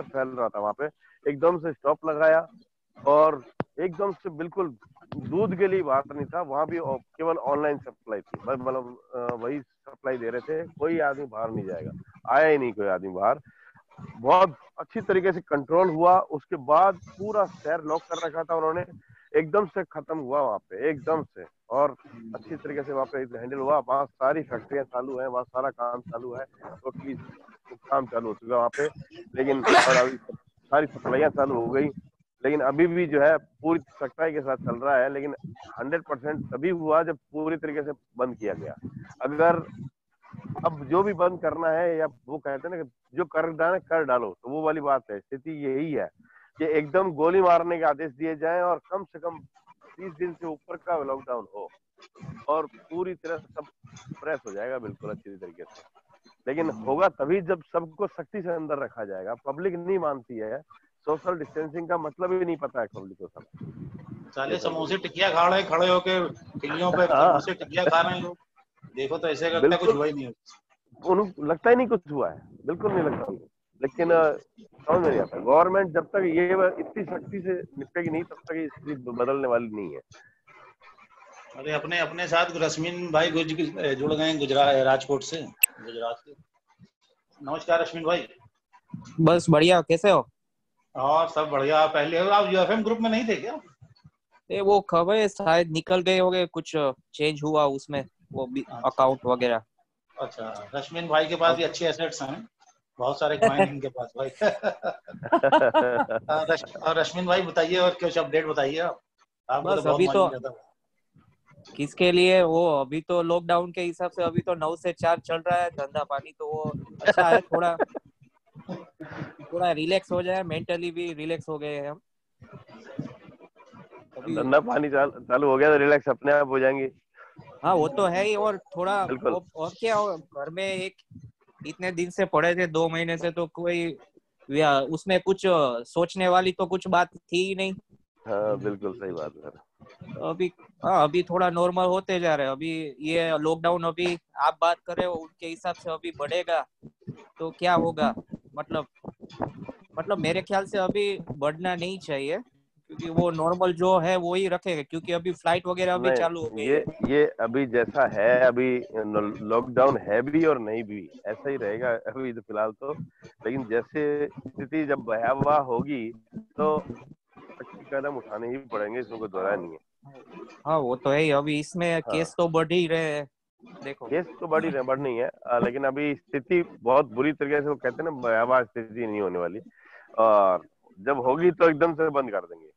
फैल रहा था वहां पे, एकदम से स्टॉप लगाया और एकदम से बिल्कुल दूध के लिए बात नहीं था, वहां भी केवल ऑनलाइन सप्लाई थी, मतलब वही सप्लाई दे रहे थे, कोई आदमी बाहर नहीं जाएगा, आया ही नहीं कोई आदमी बाहर। बहुत अच्छी तरीके से कंट्रोल हुआ। उसके बाद पूरा शहर लॉक कर रखा था उन्होंने, एकदम से खत्म हुआ वहां पे, एकदम से, और अच्छी तरीके से वहां पे हैंडल हुआ। वहां सारी फैक्ट्रियां चालू है, वहां सारा काम चालू है, टोटली काम चालू हो चुका है वहां पे। लेकिन और अभी सारी सप्लाइयां चालू हो गई, लेकिन अभी भी जो है पूरी सख्ताई के साथ चल रहा है। लेकिन 100% तभी हुआ जब पूरी तरीके से बंद किया गया। अगर अब जो भी बंद करना है, या वो कहते हैं ना कि जो कर डाले कर डालो, तो वो वाली बात है। स्थिति यही है कि एकदम गोली मारने के आदेश दिए जाएं और कम से कम 30 दिन से ऊपर का लॉकडाउन हो और पूरी तरह सब प्रेस हो जाएगा बिल्कुल अच्छी तरीके से। लेकिन होगा तभी जब सबको सख्ती से अंदर रखा जाएगा। पब्लिक नहीं मानती है, सोशल डिस्टेंसिंग का मतलब ही नहीं पता है पब्लिक को। सब साले समोसे टिकिया खा रहे, खड़े होके ठेलियों पे समोसे टिकिया खा रहे हैं लोग। देखो तो ऐसे लगता है कुछ हुआ ही नहीं। उनको लगता ही नहीं कुछ हुआ है, बिल्कुल नहीं लगता उनको। लेकिन समझ में नहीं आता, गवर्नमेंट जब तक ये इतनी सख्ती से निपटेगी नहीं, तब तक ये स्थिति बदलने वाली नहीं है। अरे अपने अपने साथ रश्मिन भाई जुड़ गए हैं गुजरात, राजकोट से, गुजरात से। नमस्कार रश्मिन भाई। बस बढ़िया, कैसे हो? और सब बढ़िया। पहले आप यूएफएम ग्रुप में नहीं थे क्या? वो खबर है शायद निकल गए होंगे, कुछ चेंज हुआ उसमें, वो अकाउंट वगैरह। अच्छा, रश्मिन भाई के पास भी अच्छे एसेट्स हैं, बहुत सारे कॉइन इनके पास भाई। और रश्मिन भाई बताइए, और कुछ अपडेट बताइए आप। आपको तो बस बहुत अभी तो मालूम रहता है। किसके लिए वो, अभी तो लॉकडाउन के हिसाब से अभी तो 9 से 4 चल रहा है धंधा पानी, तो वो अच्छा है। थोड़ा थोड़ा रिलैक्स हो जाए, मेंटली भी रिलैक्स हो गए हैं हम अभी। धंधा पानी चालू हो गया तो रिलैक्स अपने आप हो जाएंगे। हाँ वो तो है ही। और थोड़ा बिल्कुल। और क्या, घर में एक इतने दिन से पड़े थे, 2 महीने से, तो कोई उसमें कुछ सोचने वाली तो कुछ बात थी ही नहीं। हाँ बिल्कुल सही बात है। अभी हाँ, अभी थोड़ा नॉर्मल होते जा रहे हैं। अभी ये लॉकडाउन, अभी आप बात कर रहे हो उनके हिसाब से अभी बढ़ेगा तो क्या होगा? मतलब मेरे ख्याल से अभी बढ़ना नहीं चाहिए, क्योंकि वो नॉर्मल जो है वो ही रखेगा, क्योंकि अभी फ्लाइट वगैरह भी चालू हो नहीं, गई है। ये अभी जैसा है, अभी लॉकडाउन है भी और नहीं भी, ऐसा ही रहेगा अभी तो फिलहाल तो। लेकिन जैसे स्थिति जब भयावह होगी तो सख्त कदम उठाने ही पड़ेंगे, इसमें कोई दोहराय नहीं है। हाँ वो तो है ही। अभी इसमें केस तो बढ़ ही रहे हैं, देखो। केस तो बढ़ नहीं है, लेकिन अभी स्थिति बहुत बुरी तरीके से, वो कहते हैं ना, भयावह स्थिति नहीं होने वाली। और जब होगी तो एकदम से बंद कर देंगे।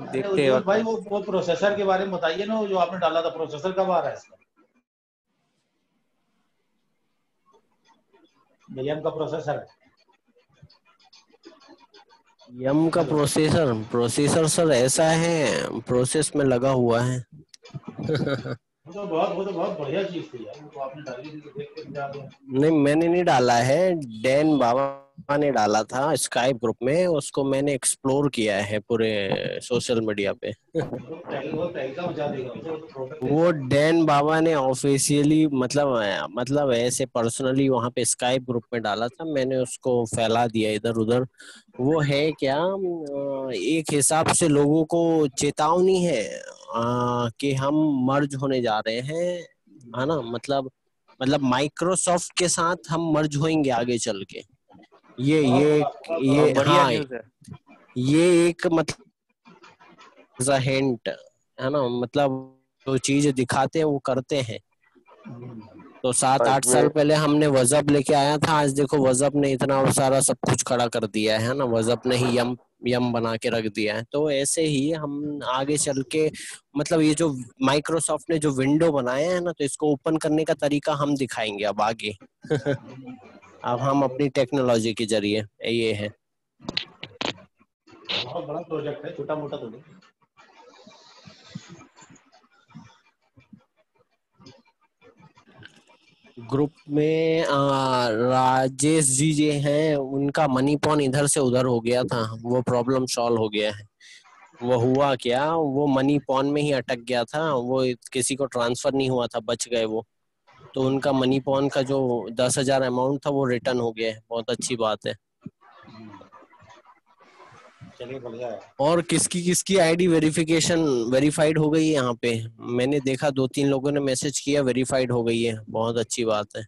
देखते हैं। उज्जवल भाई, वो प्रोसेसर के बारे में बताइए ना, जो आपने डाला था, प्रोसेसर कब आ रहा है इसका? यम का प्रोसेसर है। यम का प्रोसेसर सर ऐसा है, प्रोसेस में लगा हुआ है। वो तो बहुत बढ़िया चीज थी यार, वो तो आपने डाली थी तो देख के मजा आ गया। नहीं मैंने नहीं डाला है, डैन बाबा ने डाला था स्काइप ग्रुप में, उसको मैंने एक्सप्लोर किया है पूरे सोशल मीडिया पे। वो डैन बाबा ने ऑफिशियली मतलब ऐसे पर्सनली वहां पे स्काइप ग्रुप में डाला था, मैंने उसको फैला दिया इधर उधर। वो है क्या, एक हिसाब से लोगों को चेतावनी है कि हम मर्ज होने जा रहे हैं, है ना। मतलब माइक्रोसॉफ्ट के साथ हम मर्ज होंगे आगे चल के। ये बढ़िया हाँ, न्यूज़ है। ये एक मतलब हिंट है ना, मतलब जो चीज दिखाते हैं वो करते हैं। तो 7-8 साल पहले हमने WhatsApp लेके आया था, आज देखो WhatsApp ने इतना सारा सब कुछ खड़ा कर दिया है ना, WhatsApp ने ही यम बना के रख दिया है। तो ऐसे ही हम आगे चल के, मतलब ये जो माइक्रोसॉफ्ट ने जो विंडो बनाया है ना, तो इसको ओपन करने का तरीका हम दिखाएंगे अब आगे। अब हम अपनी टेक्नोलॉजी के जरिए, ये है। बहुत बड़ा प्रोजेक्ट है, छोटा मोटा तो नहीं। ग्रुप में राजेश जी जो हैं, उनका मनी पॉन इधर से उधर हो गया था, वो प्रॉब्लम सॉल्व हो गया है। वो हुआ क्या, वो मनी पॉन में ही अटक गया था, वो किसी को ट्रांसफर नहीं हुआ था, बच गए वो। तो उनका मनी पॉन का जो 10,000 अमाउंट था वो रिटर्न हो गया है। बहुत अच्छी बात है। चलिए बढ़िया है। और किसकी किसकी आईडी वेरिफिकेशन वेरीफाइड हो गई है यहाँ पे? मैंने देखा 2-3 लोगों ने मैसेज किया वेरीफाइड हो गई है। बहुत अच्छी बात है।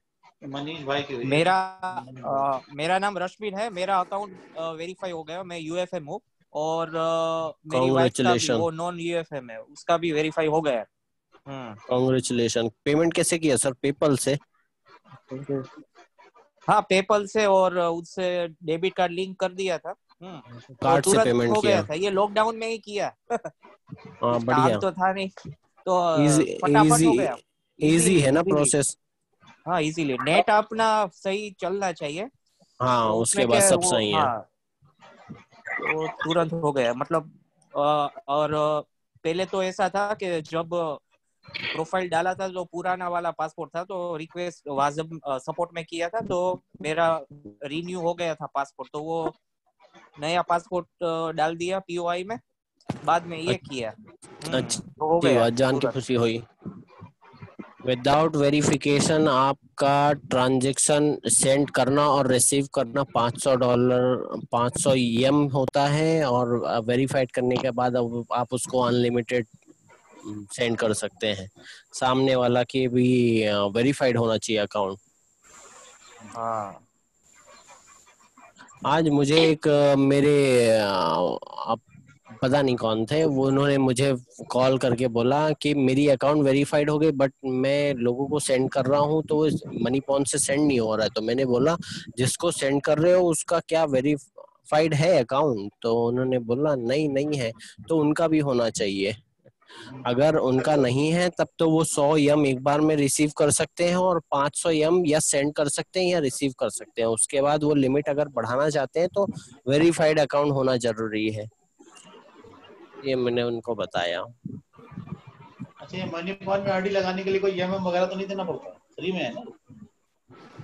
मनीष भाई की हुई है। मेरा नाम रश्मिन है। मेरा अकाउंट वेरीफाई हो गया। मैं यूएफएम हूँ और मेरी वाइफ का भी, कॉन्ग्रेचुलेशन। वो नॉन यूएफएम है, उसका भी वेरीफाई हो गया है। कॉन्ग्रेचुलेशन। पेमेंट कैसे किया सर? पेपल से? हाँ, पेपल से, और उससे डेबिट कार्ड लिंक कर दिया था। तो कार्ड से तुरंत पेमेंट हो किया? गया था। ये लॉकडाउन में ही किया। हाँ कुछ काम बढ़िया। तो था नहीं, तो इजी फटाफट इजी हो गया। इजी इजीली है ना इजीली। प्रोसेस? हाँ, इजीली। नेट अपना सही चलना चाहिए, हाँ, तो उसके उसमें बाद क्या है सब वो, सही है। हाँ, तो तुरंत हो गया। मतलब और पहले तो ऐसा था कि जब प्रोफाइल डाला था जो पुराना वाला पासपोर्ट था, तो रिक्वेस्ट वाजब सपोर्ट में किया था, तो मेरा रिन्यू हो गया था पासपोर्ट, तो वो नया पासपोर्ट डाल दिया पीओआई में। बाद में ये किया, तो हो अच्छी गया बात, जान की तुरंत। खुशी हुई। विदाउट वेरिफिकेशन आपका ट्रांजैक्शन सेंड करना और रिसीव करना $500 500 होता है, और वेरीफाइड करने के बाद अब आप उसको अनलिमिटेड सेंड कर सकते हैं। सामने वाला के भी वेरीफाइड होना चाहिए अकाउंट। हाँ, आज मुझे एक मेरे आप पता नहीं कौन थे, वो उन्होंने मुझे कॉल करके बोला कि मेरी अकाउंट वेरीफाइड हो गई, बट मैं लोगों को सेंड कर रहा हूँ तो वो मनी पॉन से सेंड नहीं हो रहा है। तो मैंने बोला जिसको सेंड कर रहे हो उसका क्या वेरीफाइड है अकाउंट? तो उन्होंने बोला नहीं नहीं है। तो उनका भी होना चाहिए। अगर उनका नहीं है तब तो वो 100 यम एक बार में रिसीव कर सकते हैं, और 500 यम या सेंड कर सकते हैं या रिसीव कर सकते हैं। उसके बाद वो लिमिट अगर बढ़ाना चाहते हैं तो वेरीफाइड अकाउंट होना जरूरी है। ये मैंने उनको बताया। अच्छा, ये मनी पॉइंट में आईडी लगाने के लिए कोई ईएमआई वगैरह तो नहीं देना पड़ता? फ्री में है ना?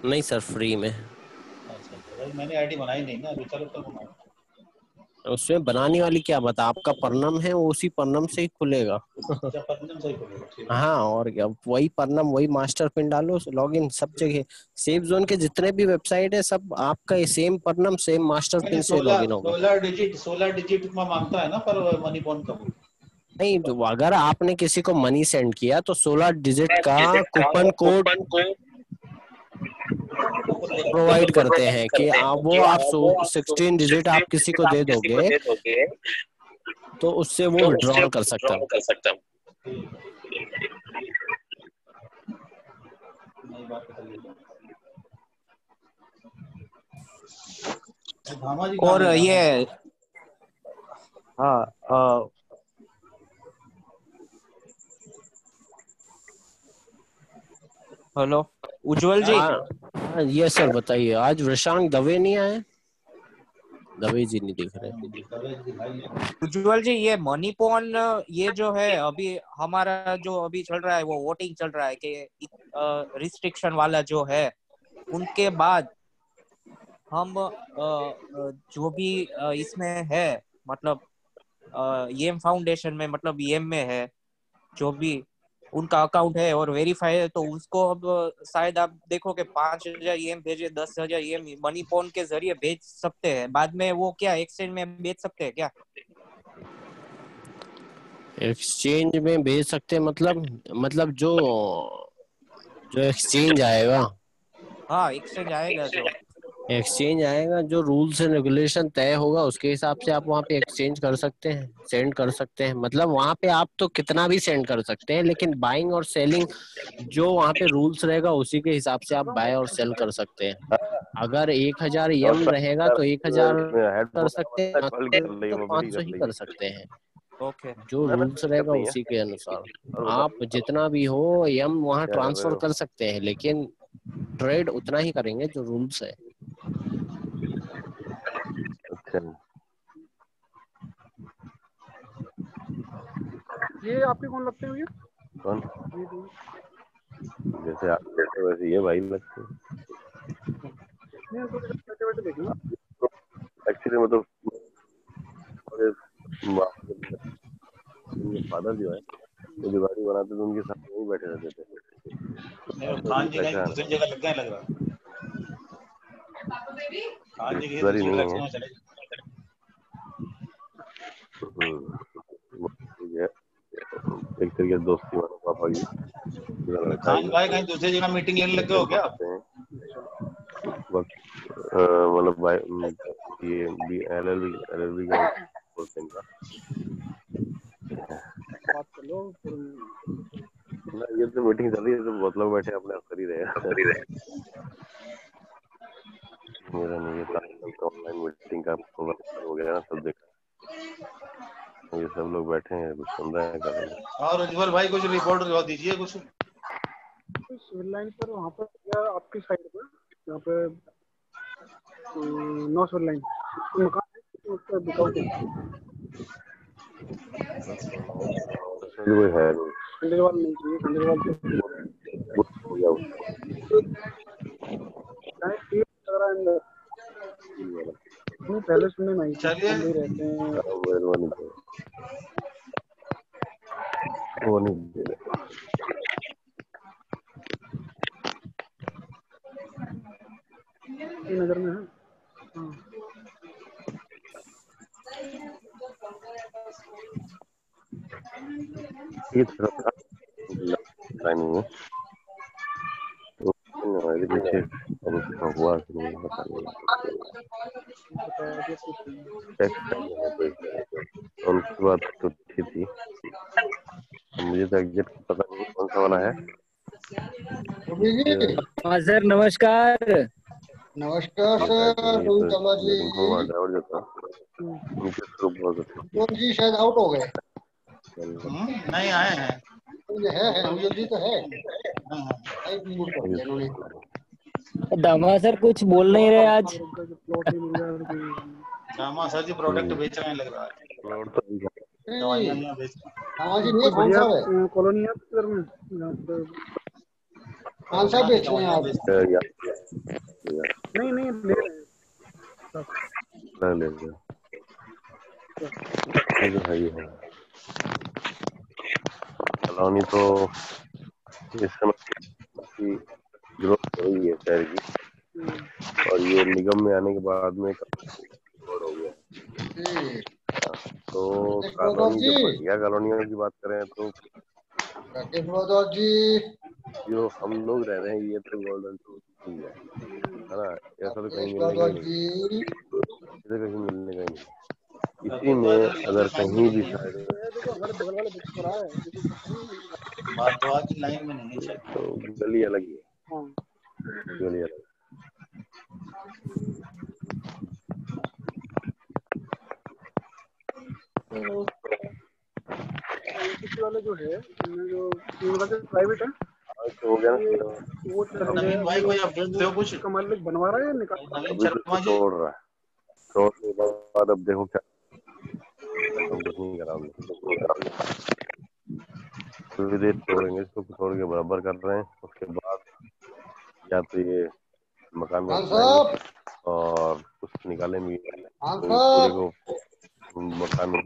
नहीं सर, फ्री में। अच्छा अच्छा, भाई मैंने आईडी बनाई नहीं ना अभी, चलो कल बनाऊंगा। उसमें बनाने वाली क्या बात है? आपका परनम है, वो उसी परनम से ही खुलेगा। अच्छा, पन्नम सही पड़ेगा, ठीक है। हाँ, और क्या, वही परनम वही मास्टर पिन डालो, लॉगिन सब जगह। सेफ जोन के जितने भी वेबसाइट है सब आपका सेम परनम सेम मास्टर नहीं, पिन से 16 लॉगिन होगा। 16 डिजिट में मांगता है ना पर मनी पॉइंट का। नहीं, तो अगर आपने किसी को मनी सेंड किया तो 16 डिजिट का कूपन कोड प्रोवाइड करते हैं कि आप वो आप 16 डिजिट आप किसी को दे दोगे तो उससे वो विड्रॉल कर सकता है। नई बात बताइए। धामा जी कहाँ और है? धामा ये, जी। हाँ, हेलो उज्जवल जी। ये सर बताइए, आज वृषांक दवे नहीं आए? दवे जी नहीं दिख रहे। उज्जवल जी, ये मनी पॉन, ये जो है अभी हमारा जो अभी चल रहा है वो वोटिंग चल रहा है कि रिस्ट्रिक्शन वाला जो है, उनके बाद हम जो भी इसमें है, मतलब येम फाउंडेशन में, मतलब येम में है, जो भी उनका अकाउंट है और वेरीफाई है, तो उसको अब शायद आप देखो कि 5,000 EM भेजे, 10,000 EM मनी पॉन के जरिए भेज सकते हैं। बाद में वो क्या एक्सचेंज में बेच सकते हैं क्या? एक्सचेंज में भेज सकते हैं मतलब जो जो एक्सचेंज आएगा, हाँ, एक्सचेंज आएगा जो। जो रूल्स एंड रेगुलेशन तय होगा उसके हिसाब से आप वहाँ पे एक्सचेंज कर सकते हैं, सेंड कर सकते हैं। मतलब वहाँ पे आप तो कितना भी सेंड कर सकते हैं, लेकिन बाइंग और सेलिंग जो वहाँ पे रूल्स रहेगा उसी के हिसाब से आप बाय और सेल कर सकते हैं। अगर 1,000 यम रहेगा तो 1,000 इसमें कर हेडफोन सकते हैं, क्वालिटी चल रही है, तो मोबिलिटी 500 चल ही रही कर है। सकते हैं। ओके। जो ना रूल्स दिक्कत रहेगा नहीं है। उसी के अनुसार और आप बताओ जितना भी हो यम वहाँ क्या कर रहे ट्रांसफर हो? कर सकते हैं, लेकिन ट्रेड उतना ही करेंगे जो रूल्स है। अच्छा, ये आपके कौन लगते हैं भैया? कौन? जैसे आप लगते हो वैसे ये भाई लगते हैं। नहीं तो बैठे बैठे देख लो। एक्चुअली मतलब उनके फादर जो है वो जो गाड़ी बनाते थे उनके साथ वहीं बैठे रहते थे। खान जी कहीं दूसरी जगह लग गए लग रहा। खान जी किसी दूसरी डायरेक्शन में चले गए। एक तरीके दोस्ती वाला पापा की खान भाई कहीं दूसरी जगह मीटिंग लेने लग गए हो क्या? मतलब भाई ये LLB का बोलते हैं बात कर लो ना, ये तो मीटिंग चल रही है तो बहुत लोग बैठे अपने आप कर ही रहे हैं। मेरा नहीं है तो ऑनलाइन मीटिंग का प्रोग्राम हो गया ना, सब देखा, ये सब लोग बैठे हैं कुछ सुन रहे हैं कर रहे हैं। और उज्जवल भाई कुछ रिपोर्ट दीजिए कुछ। सिविल लाइन पर वहाँ पर या आपकी साइड पर यहाँ पे नौ सिविल लाइन मकान है उसका बिकआउट है कोई है खंडेलवाल नहीं चाहिए खंडेलवाल तो लग रहा है अंदर पहले सुनने में आई थी चलिए हम भी रहते हैं वो नहीं दे रहे। नजर में है। हाँ ये थोड़ा लाइन में हमारे पीछे अब उसका हुआ कि नहीं पता नहीं, चेक कर लेना कोई। उनकी बात तो ठीक थी, मुझे तो एग्जैक्ट पता नहीं कौन सा वाला है। हाँ सर नमस्कार। नमस्कार सर ड्राइवर जो था उनके थ्रू बहुत अच्छा जी शायद आउट हो गए। नहीं आए हैं। है जी तो है। दामा सर कुछ बोल नहीं रहे आज। दामा सर जी प्रोडक्ट बेच रहे हैं लग रहा है। दवाइयाँ बेच रहे जी नहीं खान साहब है। कॉलोनी है खान साहब बेच रहे हैं आप। नहीं नहीं ले रहे हैं कॉलोनी तो इस समय की ग्रोथ हो रही है शहर की, और ये निगम में आने के बाद में और हो गया। तो कॉलोनी जो बढ़िया कॉलोनियों की बात करें तो जी जो हम लोग रह रहे हैं ये तो गोल्डन है ना, ऐसा तो कहीं मिलेगा ही नहीं, इधर कहीं मिलने का ही नहीं। इसी में अगर कहीं भी शायद भारद्वाज की लाइन में नहीं है तो गली अलग ही है, गली अलग। वाले जो है जो प्राइवेट है हो गया वो नवीन भाई कोई अपडेट दो कुछ। मालिक बनवा रहा है या निकाल नवीन शर्मा जी तोड़ रहा है, तोड़ने के बाद अब देखो क्या कुछ नहीं करा हमने, थोड़ी देर तोड़ेंगे इसको, तोड़ के बराबर कर रहे हैं, उसके बाद या तो ये मकान में और कुछ निकालेंगे पूरे को मकान में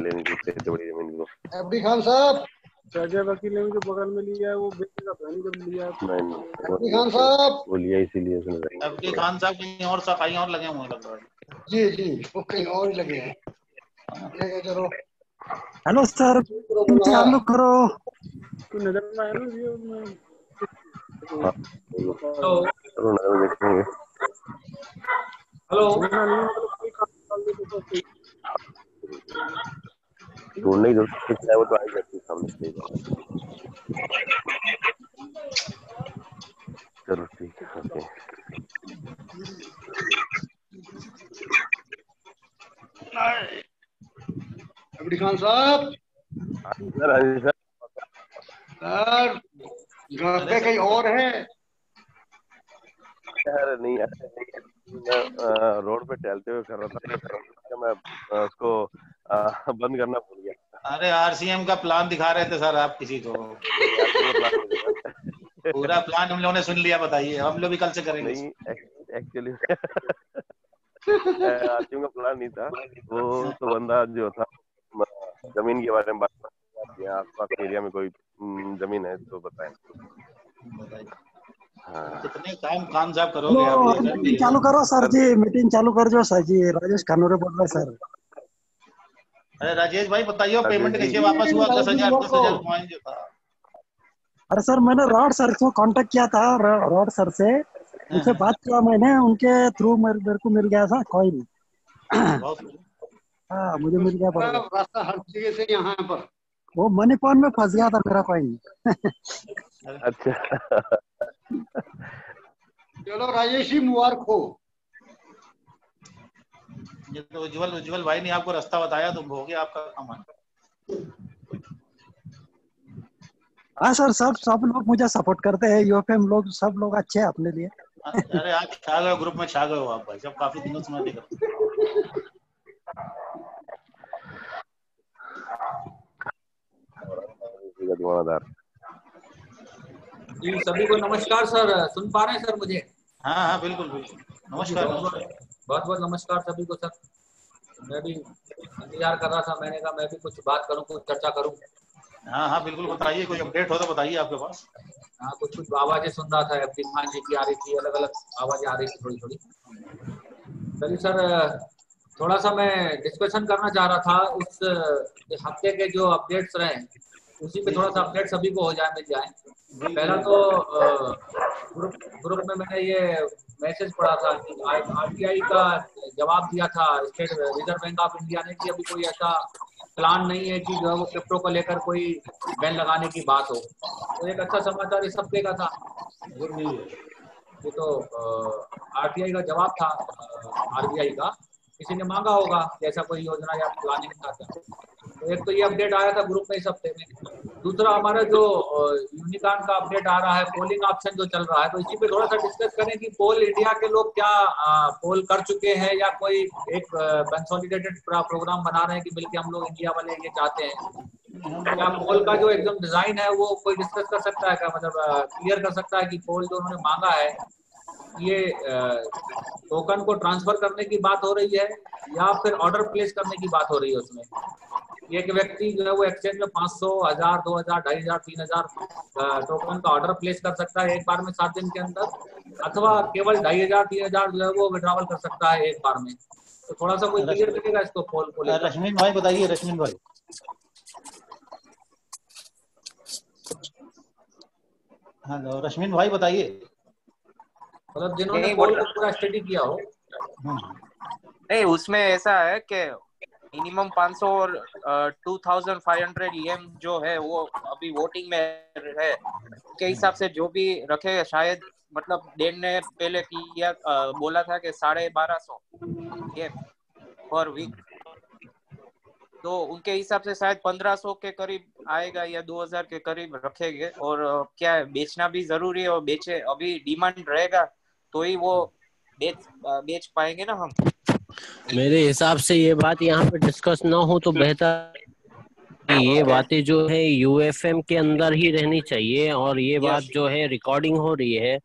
लेने की बड़ी जमीन को। एफडी खान साहब राजा वकील ने जो बगल में लिया है वो बेचेगा पहले जब लिया नहीं एफडी खान साहब वो लिया इसीलिए एफडी खान साहब कहीं और सफाई और लगे हुए लग रहा है। जी जी वो कहीं और ही लगे हैं। चलो हेलो सर चालू करो। तो नजर में आया ना ये चलो नजर देखेंगे। हेलो ढूंढने की जरूरत है, वो तो आई जाती है सामने से। चलो ठीक है, ओके। एफडी खान साहब सर सर घर पे कहीं और है। नहीं मैं रोड पे टहलते हुए कर रहा था, मैं उसको बंद करना भूल गया। अरे आरसीएम का प्लान दिखा रहे थे सर आप किसी को। पूरा प्लान हम लोगों ने सुन लिया, बताइए हम लोग भी कल से करेंगे। नहीं एक्चुअली आरसीएम का प्लान नहीं था, वो तो बंदा जो था जमीन के बारे में बात करते हैं, आसपास एरिया में कोई जमीन है तो बताएं। बताइए हाँ कितने काम आप करोगे आप, ये कर मीटिंग चालू करो सर जी, मीटिंग चालू कर जो सर जी। राजेश कानूरे बोल रहे सर। अरे राजेश भाई बताइए राजेश पेमेंट जी कैसे वापस हुआ? 10,000 कॉइन जो था। अरे सर मैंने रॉड सर को कांटेक्ट किया था, रॉड सर से उनसे बात किया मैंने, उनके थ्रू मेरे को मिल गया था कॉइन। बहुत हाँ मुझे मिल गया बराबर। रास्ता हर जगह से यहाँ पर। वो मनी पॉइंट में फंस गया था मेरा कॉइन। अच्छा चलो राजेश जी मुबारक हो। ये तो उज्जवल भाई ने आपको रास्ता बताया तो हो गया आपका काम। हाँ सर, सब लोग मुझे सपोर्ट करते हैं, यूएफएम लोग सब लोग अच्छे हैं अपने लिए। अरे आप छा गए, ग्रुप में छा गए हो आप भाई साहब, काफी दिनों से मैं देख रहा हूं। धुआंधार। जी सभी को नमस्कार सर, सुन पा रहे हैं सर मुझे? हाँ हाँ बिल्कुल बिल्कुल, नमस्कार नमस्कार। बहुत बहुत नमस्कार सभी को सर। मैं भी इंतजार कर रहा था, मैंने कहा मैं भी कुछ बात करूं, कुछ चर्चा करूं। हाँ हाँ बिल्कुल बताइए, कोई अपडेट हो तो बताइए आपके पास। हाँ कुछ आवाजें सुन रहा था, एफडी खान जी की आ रही थी, अलग अलग आवाजें आ रही थी थोड़ी थोड़ी। चलिए सर, थोड़ा सा मैं डिस्कशन करना चाह रहा था उस हफ्ते के जो अपडेट्स रहे, उसी पे थोड़ा सा अपडेट सभी को हो जाए, मिल जाए। पहला तो ग्रुप में मैंने ये मैसेज पढ़ा था कि आरटीआई का जवाब दिया था state reserve bank of India ने कि अभी कोई ऐसा प्लान नहीं है कि जो है वो क्रिप्टो को लेकर कोई बैन लगाने की बात हो। तो एक अच्छा समाचार इस हफ्ते का था। ये तो आरटीआई का जवाब था, आरबीआई का, किसी ने मांगा होगा कि ऐसा कोई योजना या प्लानिंग था क्या। तो एक तो ये अपडेट आया था ग्रुप में इस हफ्ते में। दूसरा हमारा जो यूनिकॉर्न का अपडेट आ रहा है, पोलिंग ऑप्शन जो चल रहा है, तो इसी पे थोड़ा सा डिस्कस करें कि पोल इंडिया के लोग क्या पोल कर चुके हैं या कोई एक कंसोलिडेटेड प्रोग्राम बना रहे हैं कि मिलके हम लोग इंडिया वाले ये चाहते हैं। क्या पोल का जो एकदम डिजाइन है वो कोई डिस्कस कर सकता है क्या, मतलब क्लियर कर सकता है कि पोल जो उन्होंने मांगा है ये टोकन को ट्रांसफर करने की बात हो रही है या फिर ऑर्डर प्लेस करने की बात हो रही है। उसमें एक व्यक्ति जो है वो एक्सचेंज में 500, 1000, 2000, 2500, 3000 टोकन का ऑर्डर प्लेस कर सकता है एक बार में 7 दिन के अंदर, अथवा केवल 2500, 3000 जो है वो विड्रॉवल कर सकता है एक बार में। तो थोड़ा सा कोई क्लियर करेगा इसको पोल को लेकर? रश्मिन भाई बताइए, रश्मिन भाई। हेलो रश्मिन भाई बताइए। मतलब जिन्होंने पोल को पूरा स्टडी किया हो। नहीं, उसमें ऐसा है कि मिनिमम 500 और 2500 EM जो है वो अभी वोटिंग में है के हिसाब से जो भी रखे शायद, मतलब डेन ने पहले किया बोला था कि 1250 EM पर वीक, तो उनके हिसाब से शायद 1500 के करीब आएगा या 2000 के करीब रखेंगे। और क्या है, बेचना भी जरूरी है, और बेचे अभी डिमांड रहेगा तो ही वो बेच पाएंगे ना हम। मेरे हिसाब से ये बात यहाँ पे डिस्कस ना हो तो बेहतर, ये बातें जो है यूएफएम के अंदर ही रहनी चाहिए, और ये बात जो है रिकॉर्डिंग हो रही है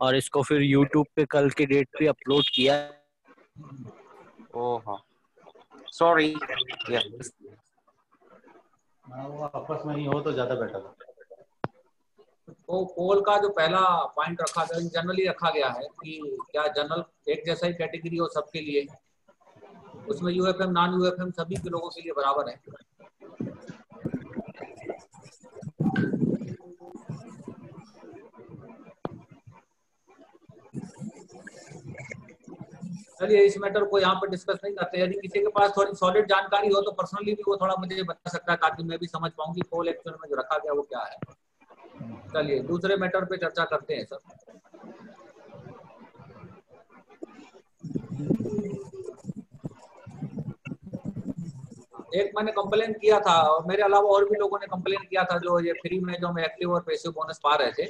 और इसको फिर यूट्यूब पे कल के डेट पे अपलोड किया। ओह सॉरी, वो आपस में ही हो तो ज्यादा बेटर है। तो पोल का जो पहला पॉइंट रखा गया, जनरली रखा गया है कि क्या जनरल एक जैसा ही कैटेगरी हो सबके लिए, उसमें यूएफएम नॉन यूएफएम सभी के लोगों के लिए बराबर है। चलिए इस मैटर को यहाँ पर डिस्कस नहीं करते। यदि किसी के पास थोड़ी सॉलिड जानकारी हो तो पर्सनली भी वो थोड़ा मुझे बता सकता है, ताकि मैं भी समझ पाऊँ कि पोल एक्चुअल में जो रखा गया वो क्या है। चलिए दूसरे मैटर पे चर्चा करते हैं सर। एक मैंने कंप्लेन किया था, और मेरे अलावा और भी लोगों ने कंप्लेन किया था, जो ये फ्री में जो एक्टिव और पैसिव बोनस पा रहे थे,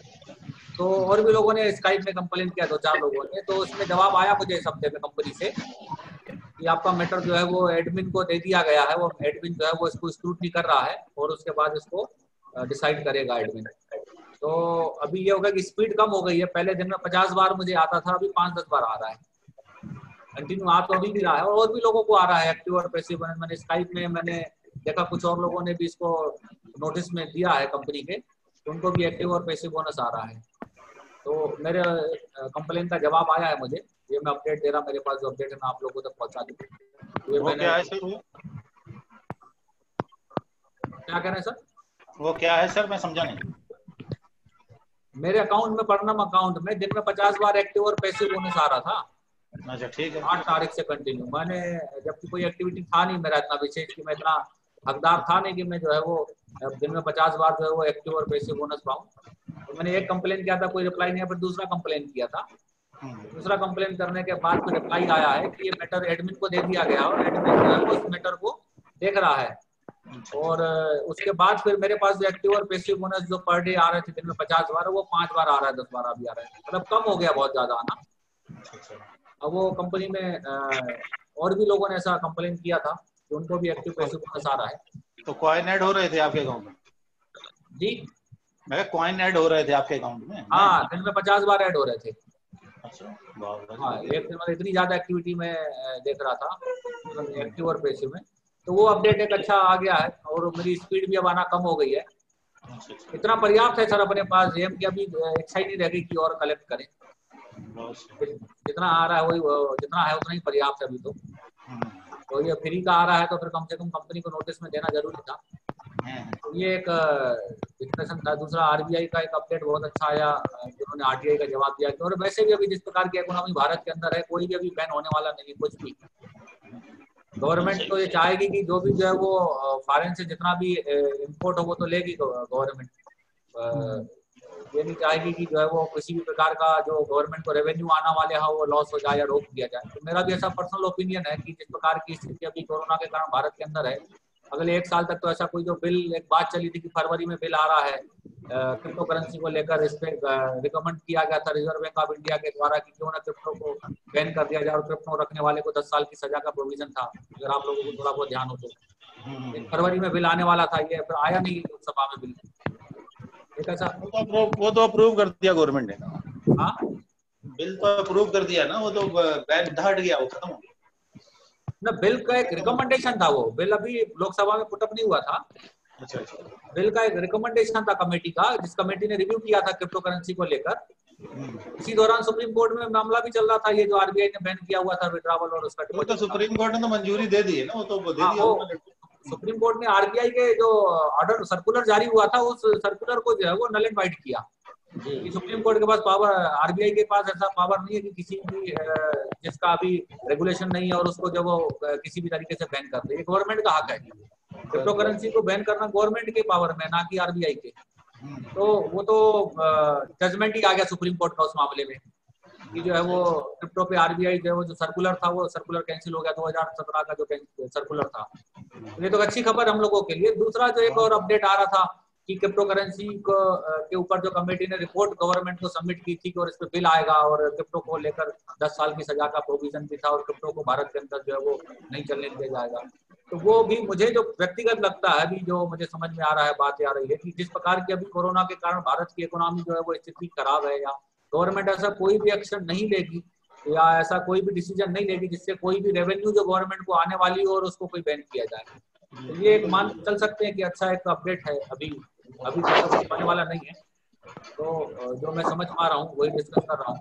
तो और भी लोगों ने स्काइप में कंप्लेन किया, 2-4 लोगों ने। तो उसमें जवाब आया मुझे इस हफ्ते में कंपनी से कि आपका मैटर जो है वो एडमिन को दे दिया गया है, वो एडमिन जो है वो इसको स्क्रूटनी कर रहा है और उसके बाद इसको डिसाइड करेगा एडमिन। तो अभी ये होगा कि स्पीड कम हो गई है, पहले दिन में 50 बार मुझे आता था, अभी 5-10 बार आ रहा है कंटिन्यू। आ तो अभी भी रहा है और भी लोगों को आ रहा है एक्टिव और पैसिव बोनस। मैंने स्काइप में मैंने देखा कुछ और लोगों ने भी इसको नोटिस में दिया है कंपनी के, उनको भी एक्टिव और पैसिव बोनस आ रहा है। तो मेरे कंप्लेन का जवाब आया है मुझे, ये मैं अपडेट दे रहा, मेरे पास जो अपडेट है मैं आप लोगों तक पहुंचा दूँ। ये वो मैंने क्या है सर? वो क्या कह रहे हैं सर? वो क्या है सर, मैं समझा नहीं। मेरे अकाउंट में, परनम अकाउंट में दिन में 50 बार एक्टिव और पैसिव बोनस आ रहा था। अच्छा ठीक है। 8 तारीख से कंटिन्यू। मैंने, जबकि कोई एक्टिविटी था नहीं मेरा इतना विशेष कि मैं इतना हकदार था नहीं कि मैं जो है वो दिन में 50 बार जो है वो एक्टिव और पैसिव बोनस पाऊँ। तो मैंने एक कंप्लेन किया था, कोई रिप्लाई नहीं आया, फिर दूसरा कंप्लेन किया था। दूसरा कंप्लेन करने के बाद फिर रिप्लाई आया है कि ये मैटर एडमिन को दे दिया गया और एडमिन जो है वो इस मैटर को देख रहा है। और उसके बाद फिर मेरे पास जो एक्टिव और पैसिव बोनस जो पर डे आ रहे थे दिन में 50 बार, वो 5 बार आ रहा है, 10 बार अभी आ रहा है, मतलब कम हो गया बहुत ज्यादा आना। अब वो कंपनी में और भी लोगों ने ऐसा कंप्लेन किया था कि उनको भी एक्टिव पैसिव बोनस आ रहा है। तो कॉइन ऐड हो रहे थे आपके अकाउंट में? जी, मैं कॉइन ऐड हो रहे थे आपके अकाउंट में? हाँ, दिन में 50 बार ऐड हो रहे थे। अच्छा, हाँ, एक दिन मतलब इतनी ज्यादा एक्टिविटी में देख रहा था, मतलब एक्टिव और पैसिव में। तो वो अपडेट एक अच्छा आ गया है और मेरी स्पीड भी अब आना कम हो गई है। इतना पर्याप्त है सर अपने पास जेएम की, अभी इच्छा ही नहीं रह गई कि और कलेक्ट करें। जितना आ रहा है वही, जितना है उतना ही पर्याप्त है अभी तो ये फ्री का आ रहा है तो फिर कम से कम कंपनी को नोटिस में देना जरूरी था। तो ये एक डिस्कशन था। दूसरा आरबीआई का एक अपडेट बहुत अच्छा आया, जिन्होंने आरटीआई का जवाब दिया। और वैसे भी अभी जिस प्रकार की इकोनॉमी भारत के अंदर है, कोई भी अभी बैन होने वाला नहीं है कुछ भी। गवर्नमेंट तो ये चाहेगी कि जो भी जो है वो फॉरेन से जितना भी इंपोर्ट हो वो तो लेगी गवर्नमेंट। ये नहीं चाहेगी कि जो है वो किसी भी प्रकार का जो गवर्नमेंट को रेवेन्यू आना वाले हो वो लॉस हो जाए या रोक दिया जाए। तो मेरा भी ऐसा पर्सनल ओपिनियन है कि जिस प्रकार की स्थिति अभी कोरोना के कारण भारत के अंदर है, अगले 1 साल तक तो ऐसा कोई जो बिल, एक बात चली थी कि फरवरी में बिल आ रहा है क्रिप्टो करेंसी को लेकर, इस पे रिकमेंड किया गया था रिजर्व बैंक ऑफ इंडिया के द्वारा कि क्यों ना क्रिप्टो को बैन कर दिया जाए और क्रिप्टो रखने वाले को 10 साल की सजा का प्रोविजन था, अगर आप लोगों को थोड़ा बहुत ध्यान हो तो। फरवरी में बिल आने वाला था, ये फिर आया नहीं लोकसभा में बिल। एक ऐसा वो तो अप्रूव कर दिया गवर्नमेंट ने ना। हाँ, बिल तो अप्रूव कर दिया ना, वो तो बैन हट गया, वो खत्म हो गया ना। बिल का एक रिकमेंडेशन था, वो बिल अभी लोकसभा में पुटअप नहीं हुआ था। अच्छा। बिल का एक रिकमेंडेशन था कमेटी का, जिस कमेटी ने रिव्यू किया था क्रिप्टो करेंसी को लेकर। इसी दौरान सुप्रीम कोर्ट में मामला भी चल रहा था, ये जो आरबीआई ने बैन किया हुआ था विड्रॉवल और उसका तो सुप्रीम कोर्ट ने तो मंजूरी दे दी है ना, वो तो दे दिया उन्होंने। सुप्रीम कोर्ट ने आरबीआई के जो ऑर्डर सर्कुलर जारी हुआ था, उस सर्कुलर को जो है वो नल एंड वाइट किया। सुप्रीम कोर्ट के पास पावर, आरबीआई के पास ऐसा पावर नहीं है कि किसी भी जिसका अभी रेगुलेशन नहीं है और उसको जब वो किसी भी तरीके से बैन कर दे। ये गवर्नमेंट का हक है, क्रिप्टो करेंसी को बैन करना गवर्नमेंट के पावर में, ना कि आरबीआई के। तो वो तो जजमेंट ही आ गया सुप्रीम कोर्ट का उस मामले में कि जो है वो क्रिप्टो पे आरबीआई जो है वो जो सर्कुलर था वो सर्कुलर कैंसिल हो गया, 2017 का जो सर्कुलर था। ये तो अच्छी खबर हम लोगों के लिए। दूसरा जो एक और अपडेट आ रहा था कि क्रिप्टो करेंसी के ऊपर जो कमेटी ने रिपोर्ट गवर्नमेंट को सबमिट की थी और इस पे बिल आएगा और क्रिप्टो को लेकर 10 साल की सजा का प्रोविजन भी था और क्रिप्टो को भारत के अंदर जो है वो नहीं चलने दिया जाएगा। तो वो भी मुझे जो व्यक्तिगत लगता है, अभी जो मुझे समझ में आ रहा है, बात आ रही है कि जिस प्रकार की अभी कोरोना के कारण भारत की इकोनॉमी जो है वो स्थिति खराब है, या गवर्नमेंट ऐसा कोई भी एक्शन नहीं लेगी या ऐसा कोई भी डिसीजन नहीं लेगी जिससे कोई भी रेवेन्यू जो गवर्नमेंट को आने वाली हो और उसको कोई बैन किया जाए। तो ये एक मान चल सकते हैं कि अच्छा एक अपडेट है। अभी तक कुछ होने वाला नहीं है, तो जो मैं समझ पा रहा हूँ वही डिस्कस कर रहा हूँ।